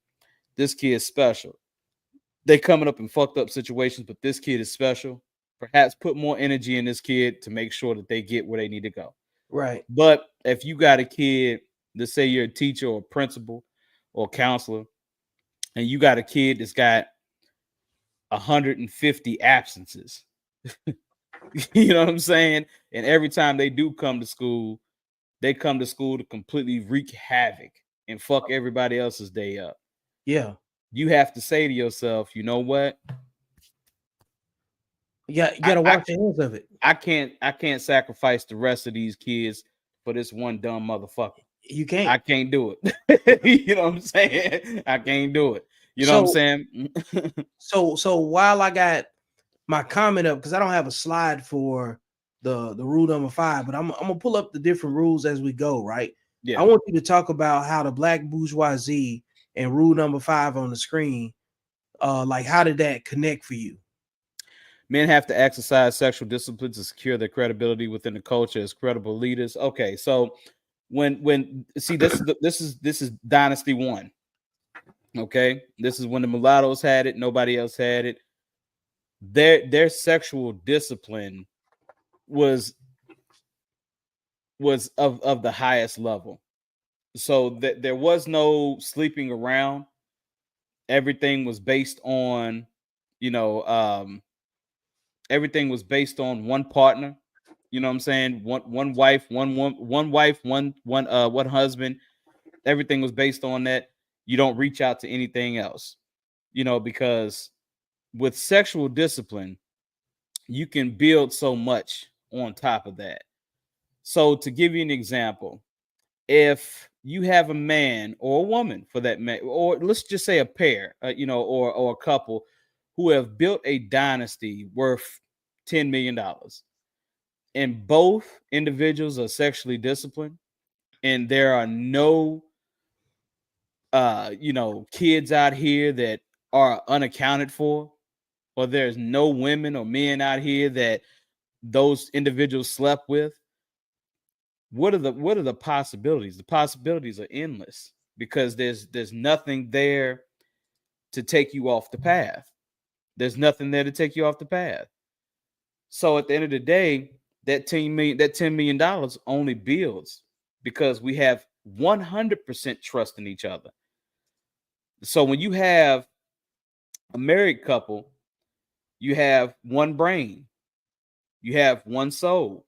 this kid is special. They coming up in fucked up situations, but this kid is special. Perhaps put more energy in this kid to make sure that they get where they need to go. Right. But if you got a kid, let's say you're a teacher or a principal or a counselor, and you got a kid that's got 150 absences, you know what I'm saying? And every time they do come to school, they come to school to completely wreak havoc and fuck everybody else's day up. Yeah. You have to say to yourself, you know what? Yeah, you gotta wash your hands of it. I can't sacrifice the rest of these kids for this one dumb motherfucker. You can't. I can't do it. You know what I'm saying? I can't do it. You know what I'm saying? So while I got my comment up, because I don't have a slide for the rule number 5, but I'm gonna pull up the different rules as we go, right? Yeah. I want you to talk about how the black bourgeoisie and rule number 5 on the screen, like how did that connect for you? Men have to exercise sexual discipline to secure their credibility within the culture as credible leaders. Okay, so when see, this is Dynasty 1. Okay, this is when the mulattoes had it, nobody else had it. Their sexual discipline was of the highest level. So that there was no sleeping around. Everything was based on, everything was based on one partner. You know what I'm saying? One wife, one husband. Everything was based on that. You don't reach out to anything else, because with sexual discipline, you can build so much on top of that. So to give you an example, if you have a man or a woman for that man, or let's just say a pair, or a couple who have built a dynasty worth $10 million, and both individuals are sexually disciplined, and there are no kids out here that are unaccounted for, or there's no women or men out here that those individuals slept with, what are the possibilities? The possibilities are endless, because there's nothing there to take you off the path. There's nothing there to take you off the path. So at the end of the day, that $10 million only builds because we have 100% trust in each other. So when you have a married couple, you have one brain, you have one soul.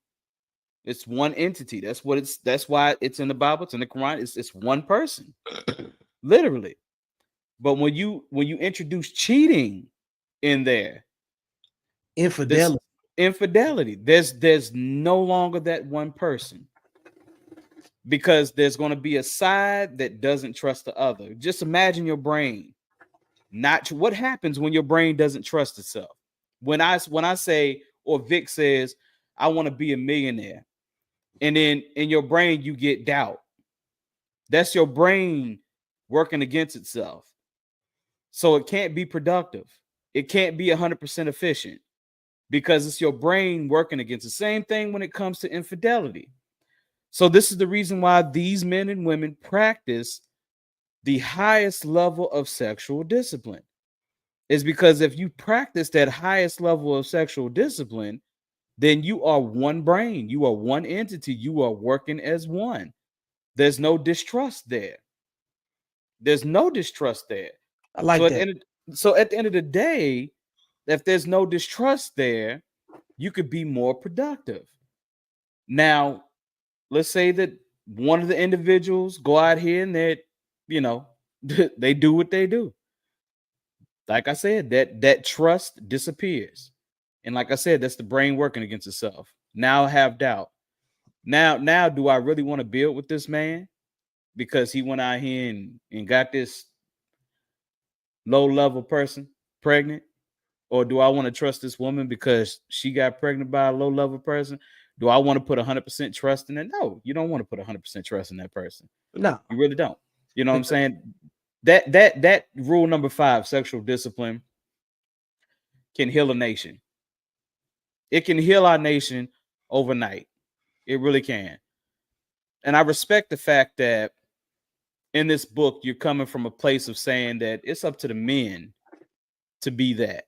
It's one entity. That's why it's in the Bible, it's in the Quran. It's one person, literally. But when you introduce cheating in there, infidelity, there's no longer that one person, because there's going to be a side that doesn't trust the other. Just imagine your brain. What happens when your brain doesn't trust itself? When I say, or Vic says, I want to be a millionaire, and then in your brain you get doubt. That's your brain working against itself. So it can't be productive. It can't be 100% efficient, because it's your brain working against the same thing when it comes to infidelity. So this is the reason why these men and women practice the highest level of sexual discipline. Is because if you practice that highest level of sexual discipline, then you are one brain, you are one entity, you are working as one. There's no distrust there. There's no distrust there. I like so that. At the end of the day, if there's no distrust there, you could be more productive. Now, let's say that one of the individuals go out here and they they do what they do. Like I said, that trust disappears. And like I said, that's the brain working against itself. Now I have doubt. Now do I really want to build with this man because he went out here and got this low-level person pregnant? Or do I want to trust this woman because she got pregnant by a low-level person? Do I want to put 100% trust in it? No, you don't want to put 100% trust in that person. No, you really don't. You know what I'm saying? That rule number 5, sexual discipline, can heal a nation. It can heal our nation overnight. It really can. And I respect the fact that in this book, you're coming from a place of saying that it's up to the men to be that.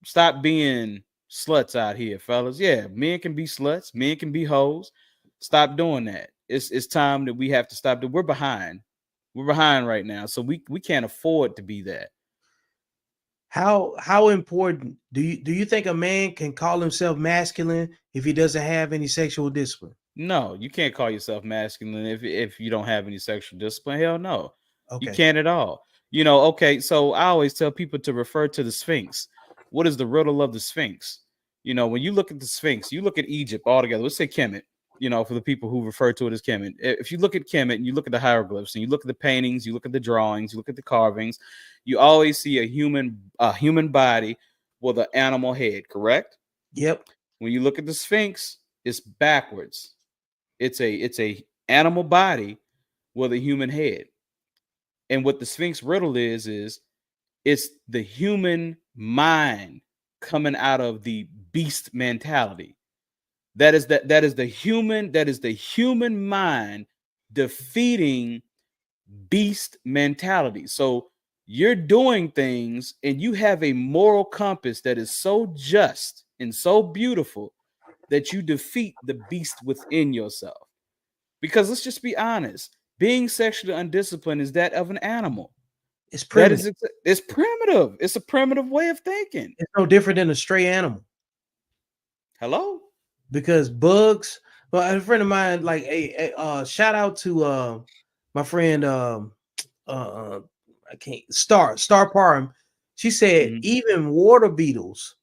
Stop being sluts out here, fellas. Yeah, men can be sluts. Men can be hoes. Stop doing that. It's time that we have to stop that. We're behind. We're behind right now. So we can't afford to be that. How important do you think a man can call himself masculine if he doesn't have any sexual discipline? No, you can't call yourself masculine if you don't have any sexual discipline. Hell no. Okay. You can't at all. Okay, so I always tell people to refer to the Sphinx. What is the riddle of the Sphinx? When you look at the Sphinx, you look at Egypt altogether. Let's say Kemet, for the people who refer to it as Kemet. If you look at Kemet and you look at the hieroglyphs and you look at the paintings, you look at the drawings, you look at the carvings, you always see a human body with an animal head, correct? Yep. When you look at the Sphinx, it's backwards. It's a animal body with a human head. And what the Sphinx riddle is it's the human mind coming out of the beast mentality. That is the human mind defeating beast mentality. So you're doing things and you have a moral compass that is so just and so beautiful that you defeat the beast within yourself. Because let's just be honest, being sexually undisciplined is that of an animal. It's primitive. It's primitive. It's a primitive way of thinking. It's no different than a stray animal. Hello? Because bugs, well, a friend of mine, like shout out to my friend I can't Star Parham. She said even water beetles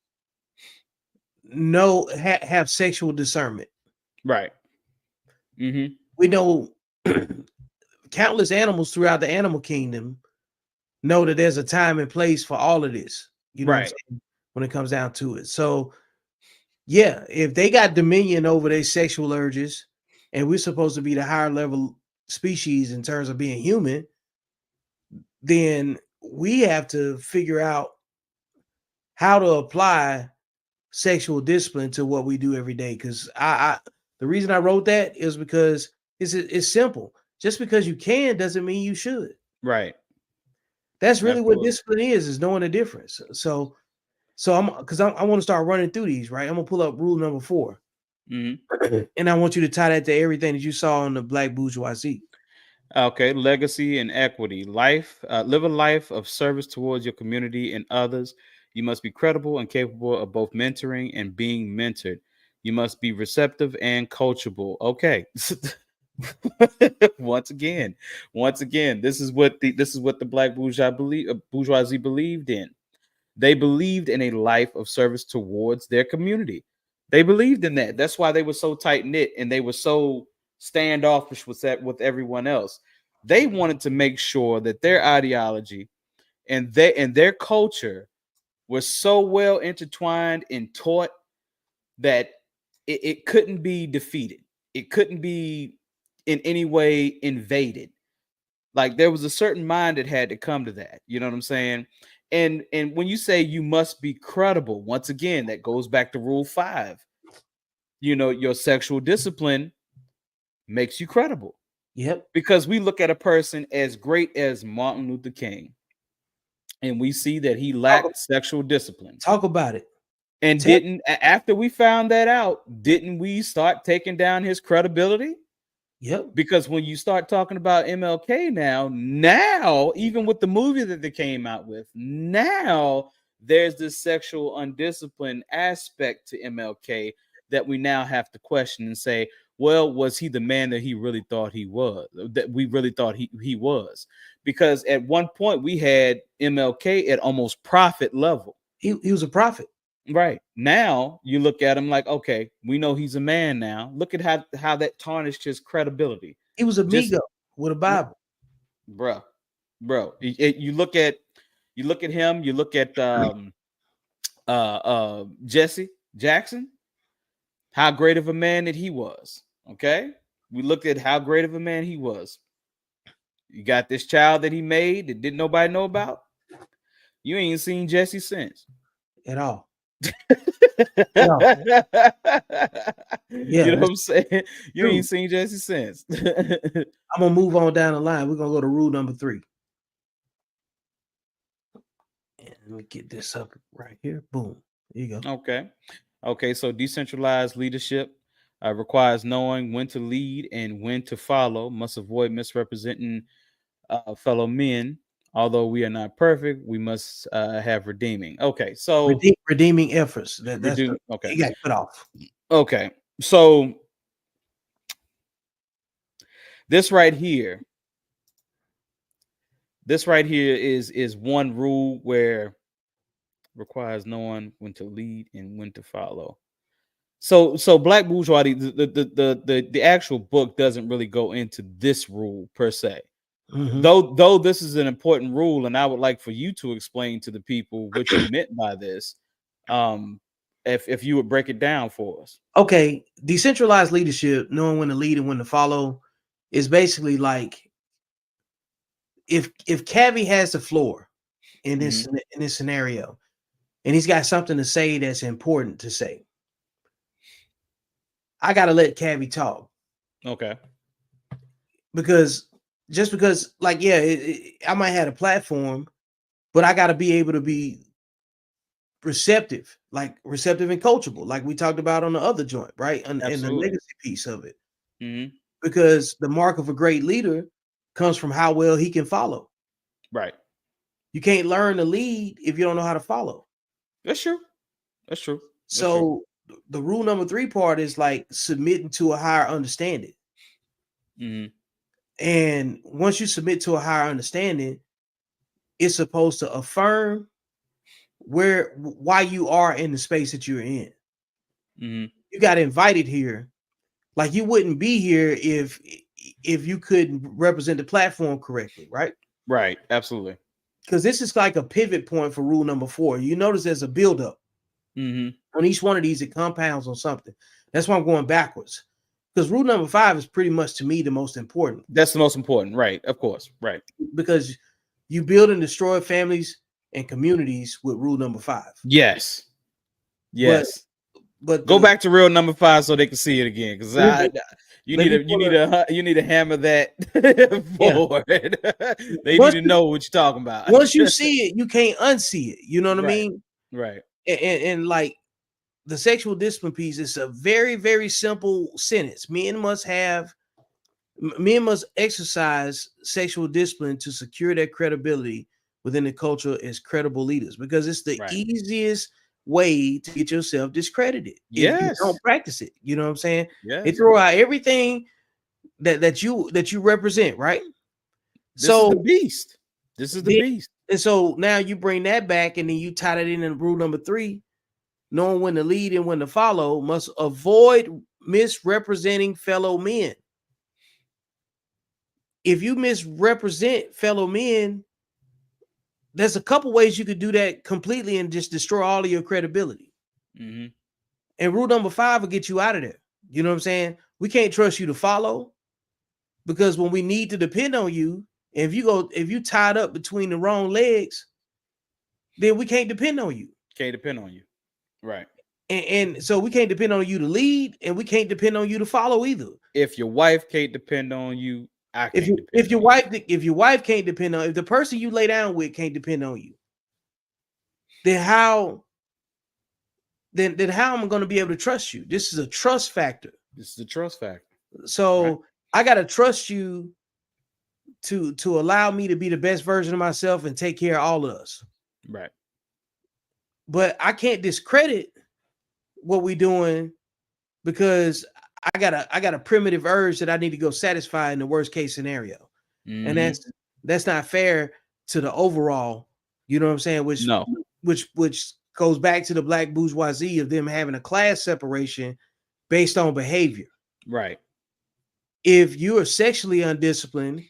have sexual discernment. Right. Mm-hmm. We know countless animals throughout the animal kingdom know that there's a time and place for all of this. You know what I'm Right. saying? When it comes down to it. So yeah, if they got dominion over their sexual urges, and we're supposed to be the higher level species in terms of being human, then we have to figure out how to apply sexual discipline to what we do every day. Because I the reason I wrote that is because it's simple. Just because you can doesn't mean you should. Right. That's really what Absolutely. discipline is knowing the difference. So I want to start running through these, right? I'm gonna pull up rule number 4. Mm-hmm. And I want you to tie that to everything that you saw on the black bourgeoisie. Okay, legacy and equity. Live a life of service towards your community and others. You must be credible and capable of both mentoring and being mentored. You must be receptive and coachable. Okay. once again, this is what the black bourgeoisie believed in. They believed in a life of service towards their community. They believed in that. That's why they were so tight knit and they were so standoffish with everyone else. They wanted to make sure that their ideology and their culture was so well intertwined and taught that it couldn't be defeated. It couldn't be in any way invaded. Like there was a certain mind that had to come to that. You know what I'm saying? And when you say you must be credible, once again, that goes back to rule 5. You know, your sexual discipline makes you credible. Yep. Because we look at a person as great as Martin Luther King, and we see that he lacked sexual discipline. Talk about it. And after we found that out, didn't we start taking down his credibility? Yep. Because when you start talking about MLK now, even with the movie that they came out with, now there's this sexual undisciplined aspect to MLK that we now have to question and say, well, was he the man that he really thought he was? That we really thought he was? Because at one point we had MLK at almost prophet level. He was a prophet. Right. Now you look at him like, okay, we know he's a man now. Look at how that tarnished his credibility. He was a Migo with a Bible. Bro. You look at him, you look at Jesse Jackson, how great of a man that he was. Okay. We looked at how great of a man he was. You got this child that he made that didn't nobody know about. You ain't seen Jesse since. At all. No. Yeah, you know what I'm saying? You ain't seen Jesse since. I'm gonna move on down the line. We're gonna go to rule number 3. And let me get this up right here. Boom. There you go. Okay. So decentralized leadership requires knowing when to lead and when to follow. Must avoid misrepresenting fellow men. Although we are not perfect, we must have redeeming. Okay, so redeeming efforts. Okay, he got cut off. Okay, so this right here is one rule where requires knowing when to lead and when to follow. So Black Bourgeoisie, the actual book doesn't really go into this rule per se. Mm-hmm. Though this is an important rule, and I would like for you to explain to the people what you meant by this. If you would break it down for us. Okay, decentralized leadership, knowing when to lead and when to follow, is basically like if Kavi has the floor in this scenario, and he's got something to say that's important to say, I gotta let Kavi talk. Okay. Because like, yeah, I might have a platform, but I gotta be able to be receptive and coachable, like we talked about on the other joint, right? And the legacy piece of it. Mm-hmm. Because the mark of a great leader comes from how well he can follow. Right. You can't learn to lead if you don't know how to follow. That's true. So the rule number 3 part is like submitting to a higher understanding. Mm-hmm. And once you submit to a higher understanding, it's supposed to affirm why you are in the space that you're in. Mm-hmm. You got invited here Like you wouldn't be here if you couldn't represent the platform correctly, right? Right. Absolutely. Because this is like a pivot point for rule number 4. You notice there's a buildup. On each one of these, it compounds on something. That's why I'm going backwards. Because rule number 5 is pretty much, to me, the most important. That's the most important, right? Of course, right. Because you build and destroy families and communities with rule number 5. Yes. Yes. But go back to rule number 5 so they can see it again. Because you need to hammer that forward. They need to know what you're talking about. Once you see it, you can't unsee it. You know what I mean? Right. And like the sexual discipline piece is a very, very simple sentence. Men must exercise sexual discipline to secure their credibility within the culture as credible leaders, because it's the easiest way to get yourself discredited if you don't practice it. You know what I'm saying? Yeah. They throw out everything that you represent, right? This is the beast. This is the beast. And so now you bring that back, and then you tie that in rule number 3. Knowing when to lead and when to follow, must avoid misrepresenting fellow men. If you misrepresent fellow men, there's a couple ways you could do that completely and just destroy all of your credibility. And rule number 5 will get you out of there. You know what I'm saying? We can't trust you to follow, because when we need to depend on you, if you tied up between the wrong legs, then we can't depend on you. Can't depend on you. Right. And so we can't depend on you to lead, and we can't depend on you to follow either. If your wife can't depend on you, if your wife can't depend on, if the person you lay down with can't depend on you, then how am I going to be able to trust you? This is a trust factor. So I got to trust you to allow me to be the best version of myself and take care of all of us. Right. But I can't discredit what we're doing because I got a primitive urge that I need to go satisfy in the worst case scenario. And that's not fair to the overall, you know what I'm saying? Which goes back to the black bourgeoisie of them having a class separation based on behavior. Right. If you are sexually undisciplined,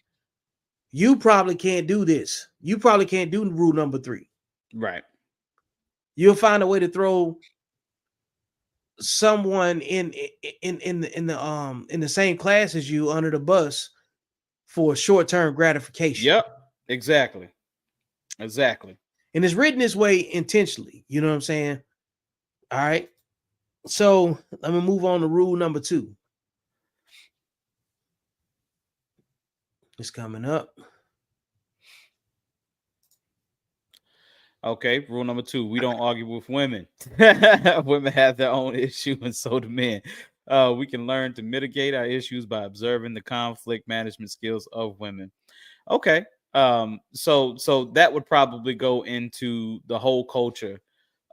you probably can't do this. You probably can't do rule number 3. Right. You'll find a way to throw someone in the same class as you under the bus for short-term gratification. Yep. Exactly. And it's written this way intentionally. You know what I'm saying? All right. So let me move on to rule number 2. It's coming up. Okay, rule number 2, we don't argue with women. Women have their own issue, and so do men. We can learn to mitigate our issues by observing the conflict management skills of women. Okay, so that would probably go into the whole culture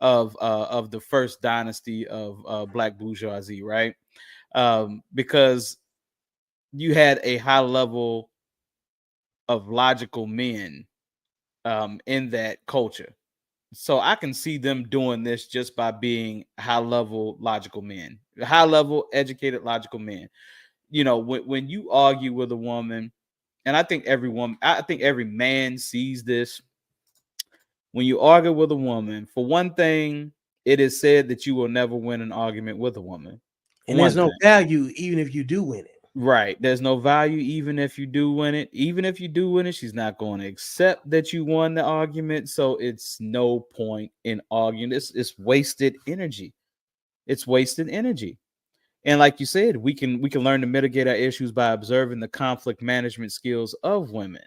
of the first dynasty of black bourgeoisie, right? Because you had a high level of logical men in that culture. So I can see them doing this just by being high-level logical men, high-level educated logical men. You know, when you argue with a woman, and I think every man sees this. When you argue with a woman, for one thing, it is said that you will never win an argument with a woman. And there's no value even if you do win it. Right. There's no value even if you do win it. Even if you do win it, she's not going to accept that you won the argument. So it's no point in arguing. It's wasted energy. It's wasted energy. And like you said, we can learn to mitigate our issues by observing the conflict management skills of women.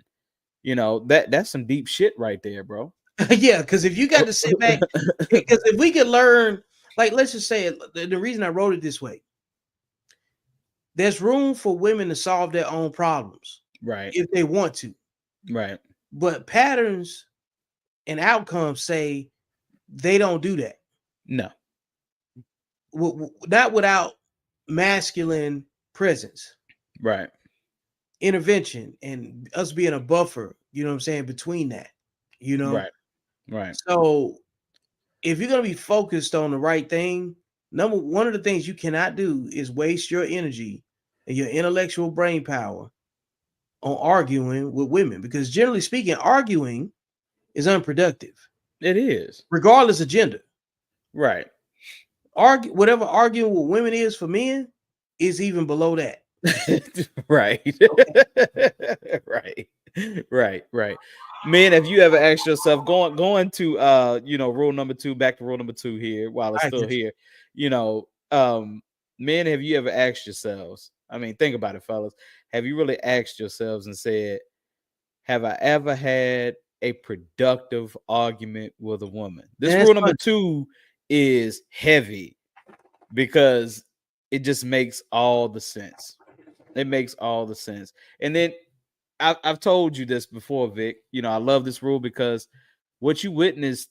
You know, that's some deep shit right there, bro. Yeah, because if you got to sit back, because if we could learn, like, let's just say the reason I wrote it this way. There's room for women to solve their own problems, right? If they want to, right? But patterns and outcomes say they don't do that. No, not without masculine presence, right? Intervention and us being a buffer. You know what I'm saying, between that. You know, right. So if you're gonna be focused on the right thing, one of the things you cannot do is waste your energy and your intellectual brain power on arguing with women, because generally speaking, arguing is unproductive. It is. Regardless of gender. Right. Whatever arguing with women is for men is even below that. Right. Right. Men, have you ever asked yourself, going to rule number 2, back to rule number 2 here while it's still here, men, have you ever asked yourselves, I mean, think about it, fellas, have you really asked yourselves and said, have I ever had a productive argument with a woman? This rule number 2 is heavy because it just makes all the sense. It makes all the sense. And then I've told you this before, Vic. I love this rule because what you witnessed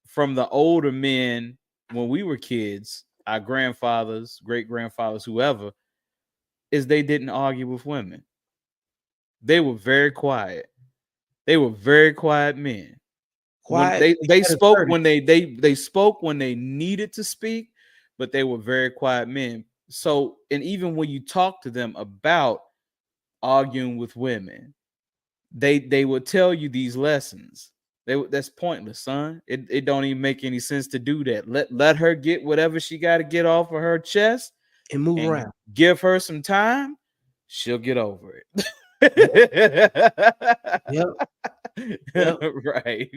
from the older men when we were kids, our grandfathers, great grandfathers, whoever, is they didn't argue with women. They were very quiet. They were very quiet men. Quiet. They spoke when they spoke when they needed to speak, but they were very quiet men. So, and even when you talk to them about arguing with women, they would tell you these lessons. That's pointless, son. It don't even make any sense to do that. Let her get whatever she got to get off of her chest and move around. Give her some time, she'll get over it. Yep. Right.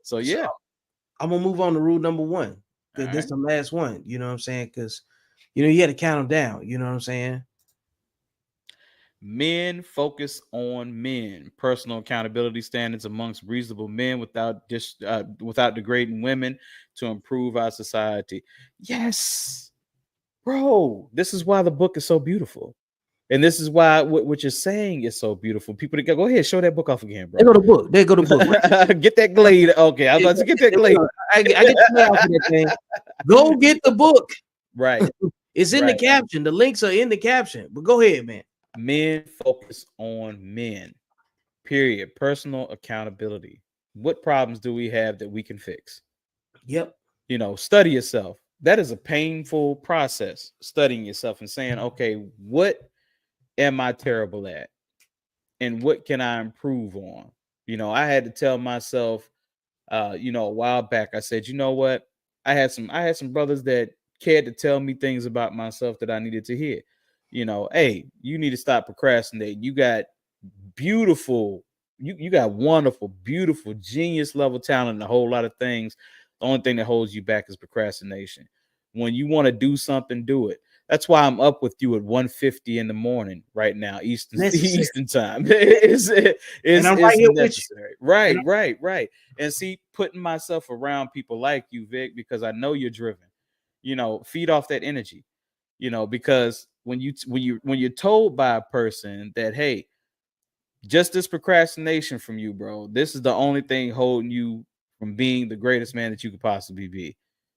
So yeah, I'm gonna move on to rule number 1. Because this is the last one, you know what I'm saying? Because you had to count them down, you know what I'm saying? Men focus on men. Personal accountability standards amongst reasonable men without degrading women to improve our society. Yes, bro. This is why the book is so beautiful. And this is why what you're saying is so beautiful. People that go ahead, show that book off again, bro. They go to book. Get that Glade. Okay, I was about to get that Glade. I get the Glade for that thing. Go get the book. Right. It's in the caption. The links are in the caption. But go ahead, man. Men focus on men. Period. Personal accountability. What problems do we have that we can fix? Yep. Study yourself. That is a painful process. Studying yourself and saying, okay, what am I terrible at? And what can I improve on? I had to tell myself, a while back, I said, you know what? I had some brothers that cared to tell me things about myself that I needed to hear. Hey, you need to stop procrastinating. You got beautiful, you got wonderful, beautiful, genius level talent and a whole lot of things. The only thing that holds you back is procrastination. When you want to do something, do it. That's why I'm up with you at 1:50 in the morning right now, Eastern time. And I'm right here necessary. With you. Right. And see, putting myself around people like you, Vic, because I know you're driven. Feed off that energy. Because when you're told by a person that, hey, just this procrastination from you, bro, this is the only thing holding you from being the greatest man that you could possibly be.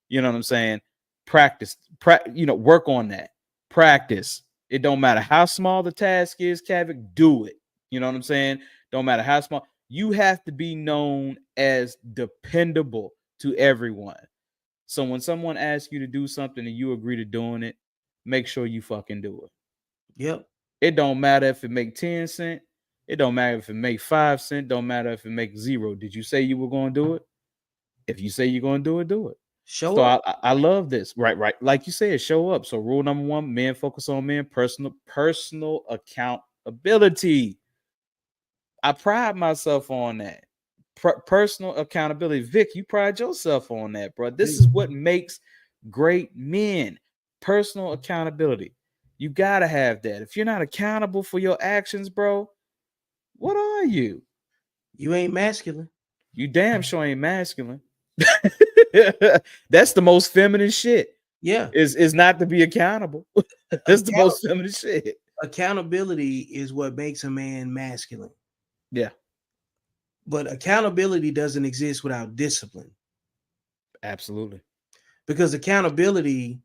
You know what I'm saying? Practice, work on that. Practice. It don't matter how small the task is, Kavi, do it. You know what I'm saying? Don't matter how small. You have to be known as dependable to everyone. So when someone asks you to do something and you agree to doing it, make sure you fucking do it. Yep. It don't matter if it make 10 cents. It don't matter if it make 5 cents. Don't matter if it makes 0. Did you say you were going to do it? If you say you're going to do it, do it. Show up. I love this. Right. Like you said, show up. So rule number 1, men focus on men, personal accountability. I pride myself on that. Personal accountability. Vic, you pride yourself on that, bro. This is what makes great men. Personal accountability. You got to have that. If you're not accountable for your actions, bro, what are you? You ain't masculine. You damn sure ain't masculine. That's the most feminine shit. Yeah. Is not to be accountable. That's the most feminine shit. Accountability is what makes a man masculine. Yeah. But accountability doesn't exist without discipline. Absolutely. Because accountability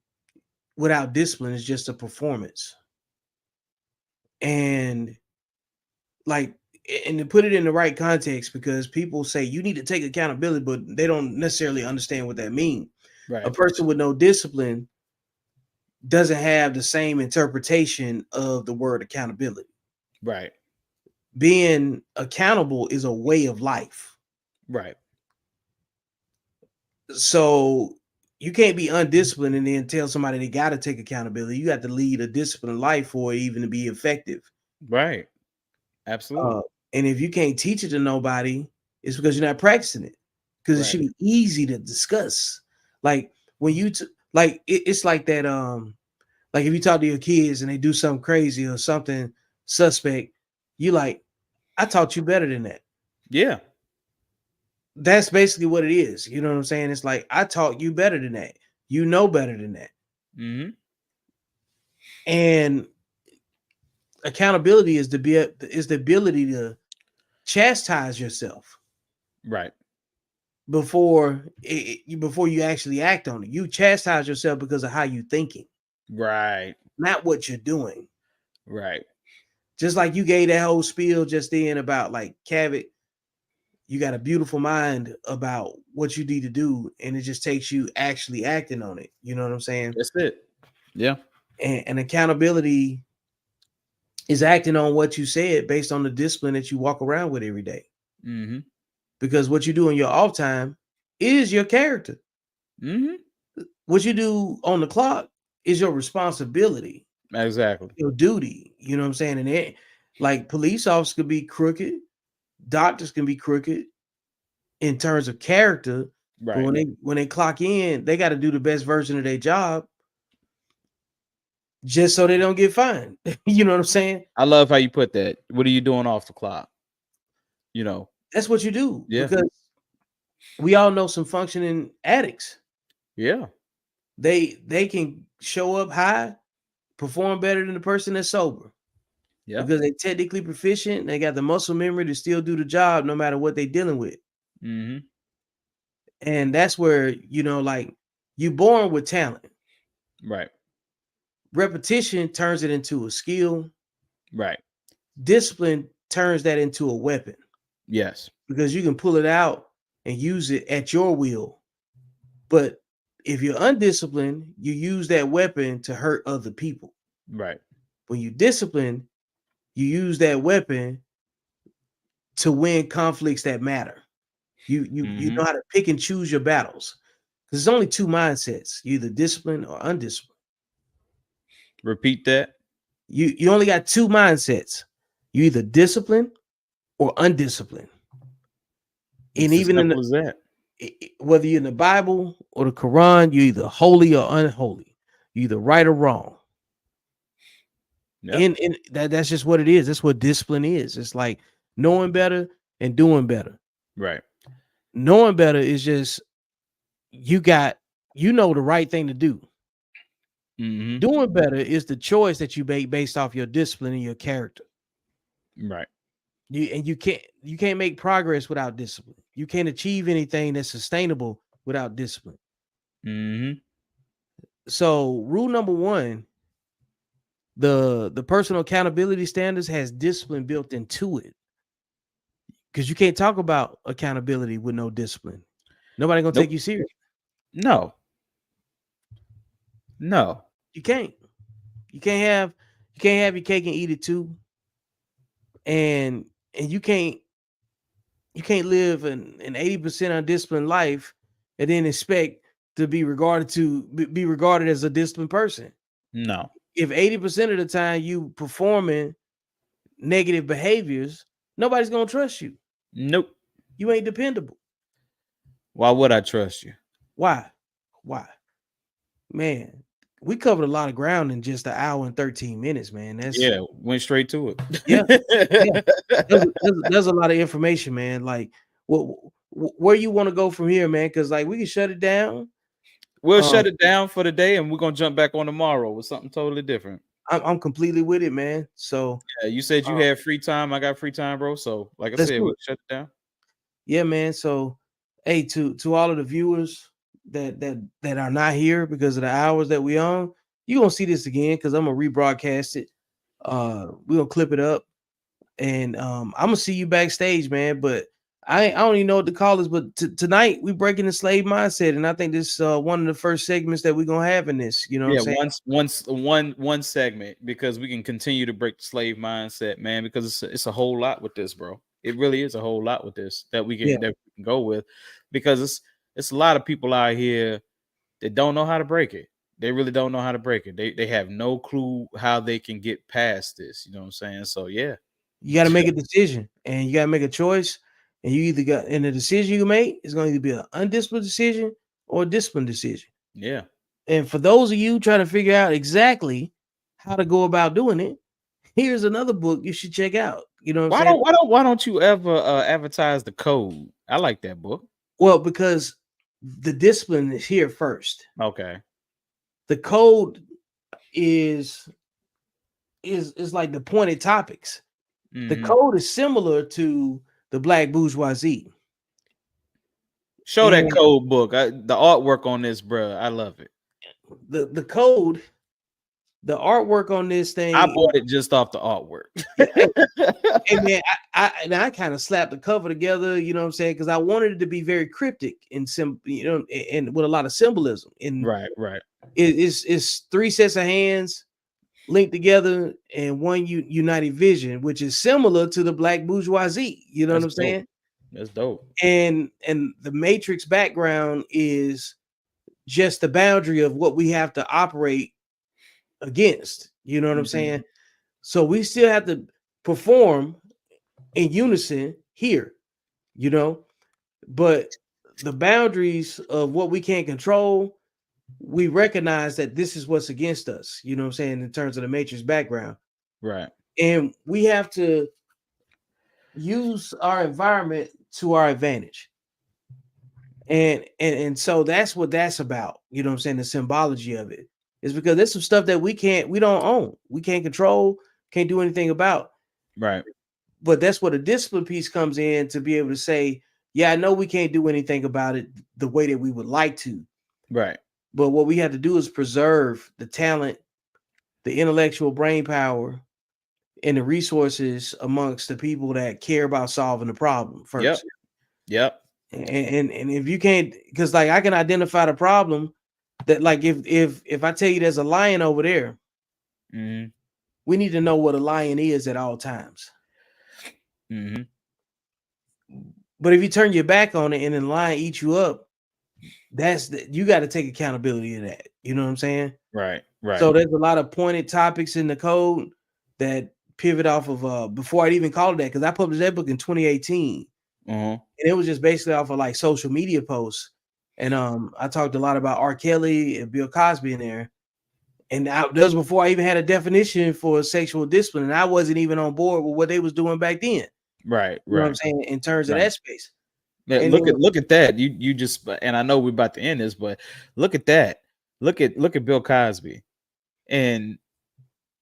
without discipline is just a performance. And to put it in the right context, because people say you need to take accountability, but they don't necessarily understand what that means. Right. A person with no discipline doesn't have the same interpretation of the word accountability. Right. Being accountable is a way of life. Right. So you can't be undisciplined and then tell somebody they got to take accountability. You got to lead a disciplined life for it even to be effective. Right. Absolutely. And if you can't teach it to nobody, it's because you're not practicing it. Because it Right. should be easy to discuss. Like when you it's like that. Like if you talk to your kids and they do something crazy or something suspect, you like, I taught you better than that. Yeah. That's basically what it is. You know what I'm saying? It's like, I taught you better than that. You know better than that. Mm-hmm. And accountability is the ability to chastise yourself. Right. Before you actually act on it. You chastise yourself because of how you're thinking. Right. Not what you're doing. Right. Just like you gave that whole spiel just then about like, Kavi, you got a beautiful mind about what you need to do, and it just takes you actually acting on it. You know what I'm saying? That's it. Yeah. And accountability is acting on what you said based on the discipline that you walk around with every day. Mm-hmm. Because what you do in your off time is your character. Mm-hmm. What you do on the clock is your responsibility. Exactly. Your duty. You know what I'm saying? And it, like, police officers could be crooked, doctors can be crooked in terms of character. Right. But when they clock in, they got to do the best version of their job just so they don't get fined. You know what I'm saying? I love how you put that. What are you doing off the clock? You know, that's what you do. Yeah. Because we all know some functioning addicts. Yeah. They can show up high, perform better than the person that's sober. Yeah. Because they're technically proficient and they got the muscle memory to still do the job no matter what they're dealing with. Mm-hmm. And that's where, you know, like, you're born with talent. Right. Repetition turns it into a skill. Right. Discipline turns that into a weapon. Yes. Because you can pull it out and use it at your will. But if you're undisciplined, you use that weapon to hurt other people. Right. When you discipline, you use that weapon to win conflicts that matter. You know how to pick and choose your battles. Because there's only two mindsets. You're either disciplined or undisciplined. Repeat that. You only got two mindsets. You either disciplined or undisciplined. And It's even as simple as that. Whether you're in the Bible or the Quran, you're either holy or unholy. You're either right or wrong. Yep. And that's just what it is. That's what discipline is. It's like knowing better and doing better. Right. Knowing better is just you know the right thing to do. Mm-hmm. Doing better is the choice that you make based off your discipline and your character. Right. You can't make progress without discipline. You can't achieve anything that's sustainable without discipline. Mm-hmm. So rule number one, the personal accountability standards has discipline built into it. Because you can't talk about accountability with no discipline. Nobody gonna take you serious. No. You can't. You can't have your cake and eat it too. And you can't live an 80% undisciplined life and then expect to be regarded as a disciplined person. No. If 80% of the time you performing negative behaviors, nobody's gonna trust you. Nope. You ain't dependable. Why would I trust you? Why? Man, we covered a lot of ground in just an hour and 13 minutes, man. Went straight to it. Yeah. There's a lot of information, man. Like, where you want to go from here, man? Because like we can shut it down. We'll shut it down for the day, and we're gonna jump back on tomorrow with something totally different. I'm completely with it, man. So yeah, you said you had free time. I got free time, bro. So like I said, we'll shut it down. Yeah, man. So hey, to all of the viewers that are not here because of the hours that we on, you gonna see this again because I'm gonna rebroadcast it. We're gonna clip it up, and I'm gonna see you backstage, man. But I don't even know what to call this, but tonight we breaking the slave mindset, and I think this one of the first segments that we're gonna have in this. You know, yeah, what I'm saying? one segment, because we can continue to break the slave mindset, man. Because it's a whole lot with this, bro. It really is a whole lot with this that we can go with, because it's a lot of people out here that don't know how to break it. They really don't know how to break it. They have no clue how they can get past this. You know what I'm saying? So yeah, You got to make a decision, and you got to make a choice. And you either got, and the decision you make is going to be an undisciplined decision or a disciplined decision. Yeah. And for those of you trying to figure out exactly how to go about doing it, here's another book you should check out. You know what I'm saying? Why don't you ever advertise the code? I like that book. Well, because the discipline is here first. Okay. The code is like the pointed topics. Mm-hmm. The code is similar to the Black Bourgeoisie. Show that code book. The artwork on this, bro. I love it. The code, the artwork on this thing. I bought it just off the artwork. Hey man, I kind of slapped the cover together, you know what I'm saying? Because I wanted it to be very cryptic and and with a lot of symbolism. And right. It's 3 sets of hands linked together and one united vision, which is similar to the Black Bourgeoisie. You know what I'm saying? That's dope. And the matrix background is just the boundary of what we have to operate against. You know what I'm saying? So we still have to perform in unison here, you know, but the boundaries of what we can't control, we recognize that this is what's against us, you know what I'm saying, in terms of the matrix background. Right. And we have to use our environment to our advantage. And so that's what that's about, you know what I'm saying? The symbology of it is because there's some stuff that we don't own, we can't control, can't do anything about. Right. But that's where the discipline piece comes in, to be able to say, yeah, I know we can't do anything about it the way that we would like to. Right. But what we have to do is preserve the talent, the intellectual brain power, and the resources amongst the people that care about solving the problem first. Yep. And if you can't, because like I can identify the problem, that like if I tell you there's a lion over there, we need to know what a lion is at all times. But if you turn your back on it and then the lion eats you up, you got to take accountability of that. You know what I'm saying? Right. So there's a lot of pointed topics in the code that pivot off of before I'd even call it that, because I published that book in 2018. And it was just basically off of like social media posts. And I talked a lot about R. Kelly and Bill Cosby in there. And that was before I even had a definition for sexual discipline. And I wasn't even on board with what they was doing back then. Right. You know what I'm saying? In terms of that space. Yeah, look at that. You just, and I know we're about to end this, but look at that. Look at Bill Cosby and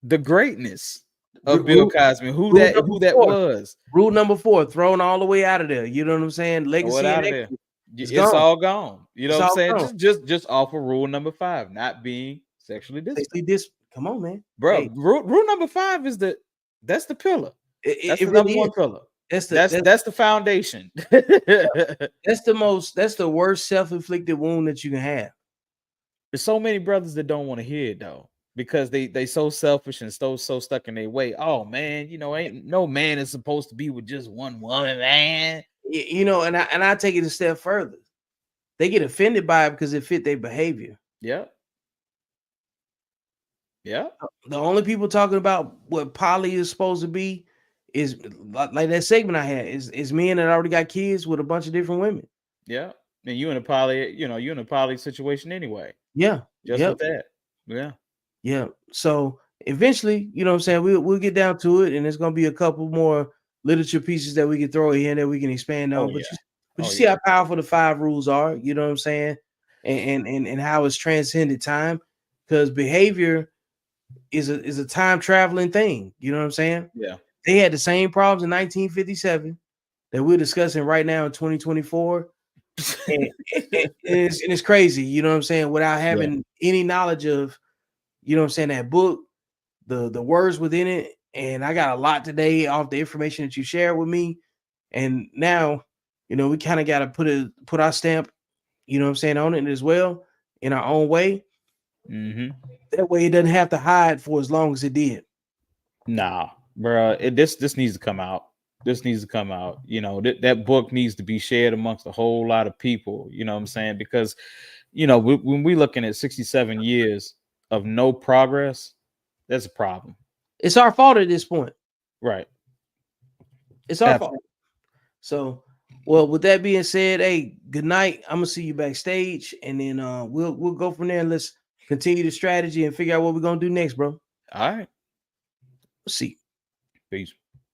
the greatness of Bill Cosby. Who that was. Rule number 4, thrown all the way out of there. You know what I'm saying? Legacy out of there. It's all gone. You know what I'm saying? Just off of rule number 5, not being sexually disciplined. Come on, man. Bro, hey. Rule number 5 is that's the pillar. That's the really number 1 pillar. That's the foundation. That's the worst self-inflicted wound that you can have. There's so many brothers that don't want to hear it though, because they so selfish and so stuck in their way. Oh man, you know, ain't no man is supposed to be with just one woman, man. You know, and I take it a step further. They get offended by it because it fit their behavior. Yeah. The only people talking about what poly is supposed to be is like that segment I had is men that already got kids with a bunch of different women. Yeah. And you in a poly situation anyway. Yeah. Just with that. Yeah. So eventually, you know what I'm saying, we'll get down to it, and there's gonna be a couple more literature pieces that we can throw in that we can expand on. But you see how powerful the 5 rules are, you know what I'm saying? And how it's transcended time, because behavior is a time traveling thing. You know what I'm saying? Yeah. They had the same problems in 1957 that we're discussing right now in 2024. and it's crazy, you know what I'm saying, without having any knowledge of, you know what I'm saying, that book, the words within it. And I got a lot today off the information that you shared with me. And now you know, we kind of got to put our stamp, you know what I'm saying, on it as well in our own way. That way it doesn't have to hide for as long as it did. Nah, bro, this needs to come out. This needs to come out. You know, that book needs to be shared amongst a whole lot of people. You know what I'm saying? Because, you know, when we're looking at 67 years of no progress, that's a problem. It's our fault at this point. Right. It's our fault. So, well, with that being said, hey, good night. I'm gonna see you backstage, and then we'll go from there and let's continue the strategy and figure out what we're gonna do next, bro. All right. See. Peace.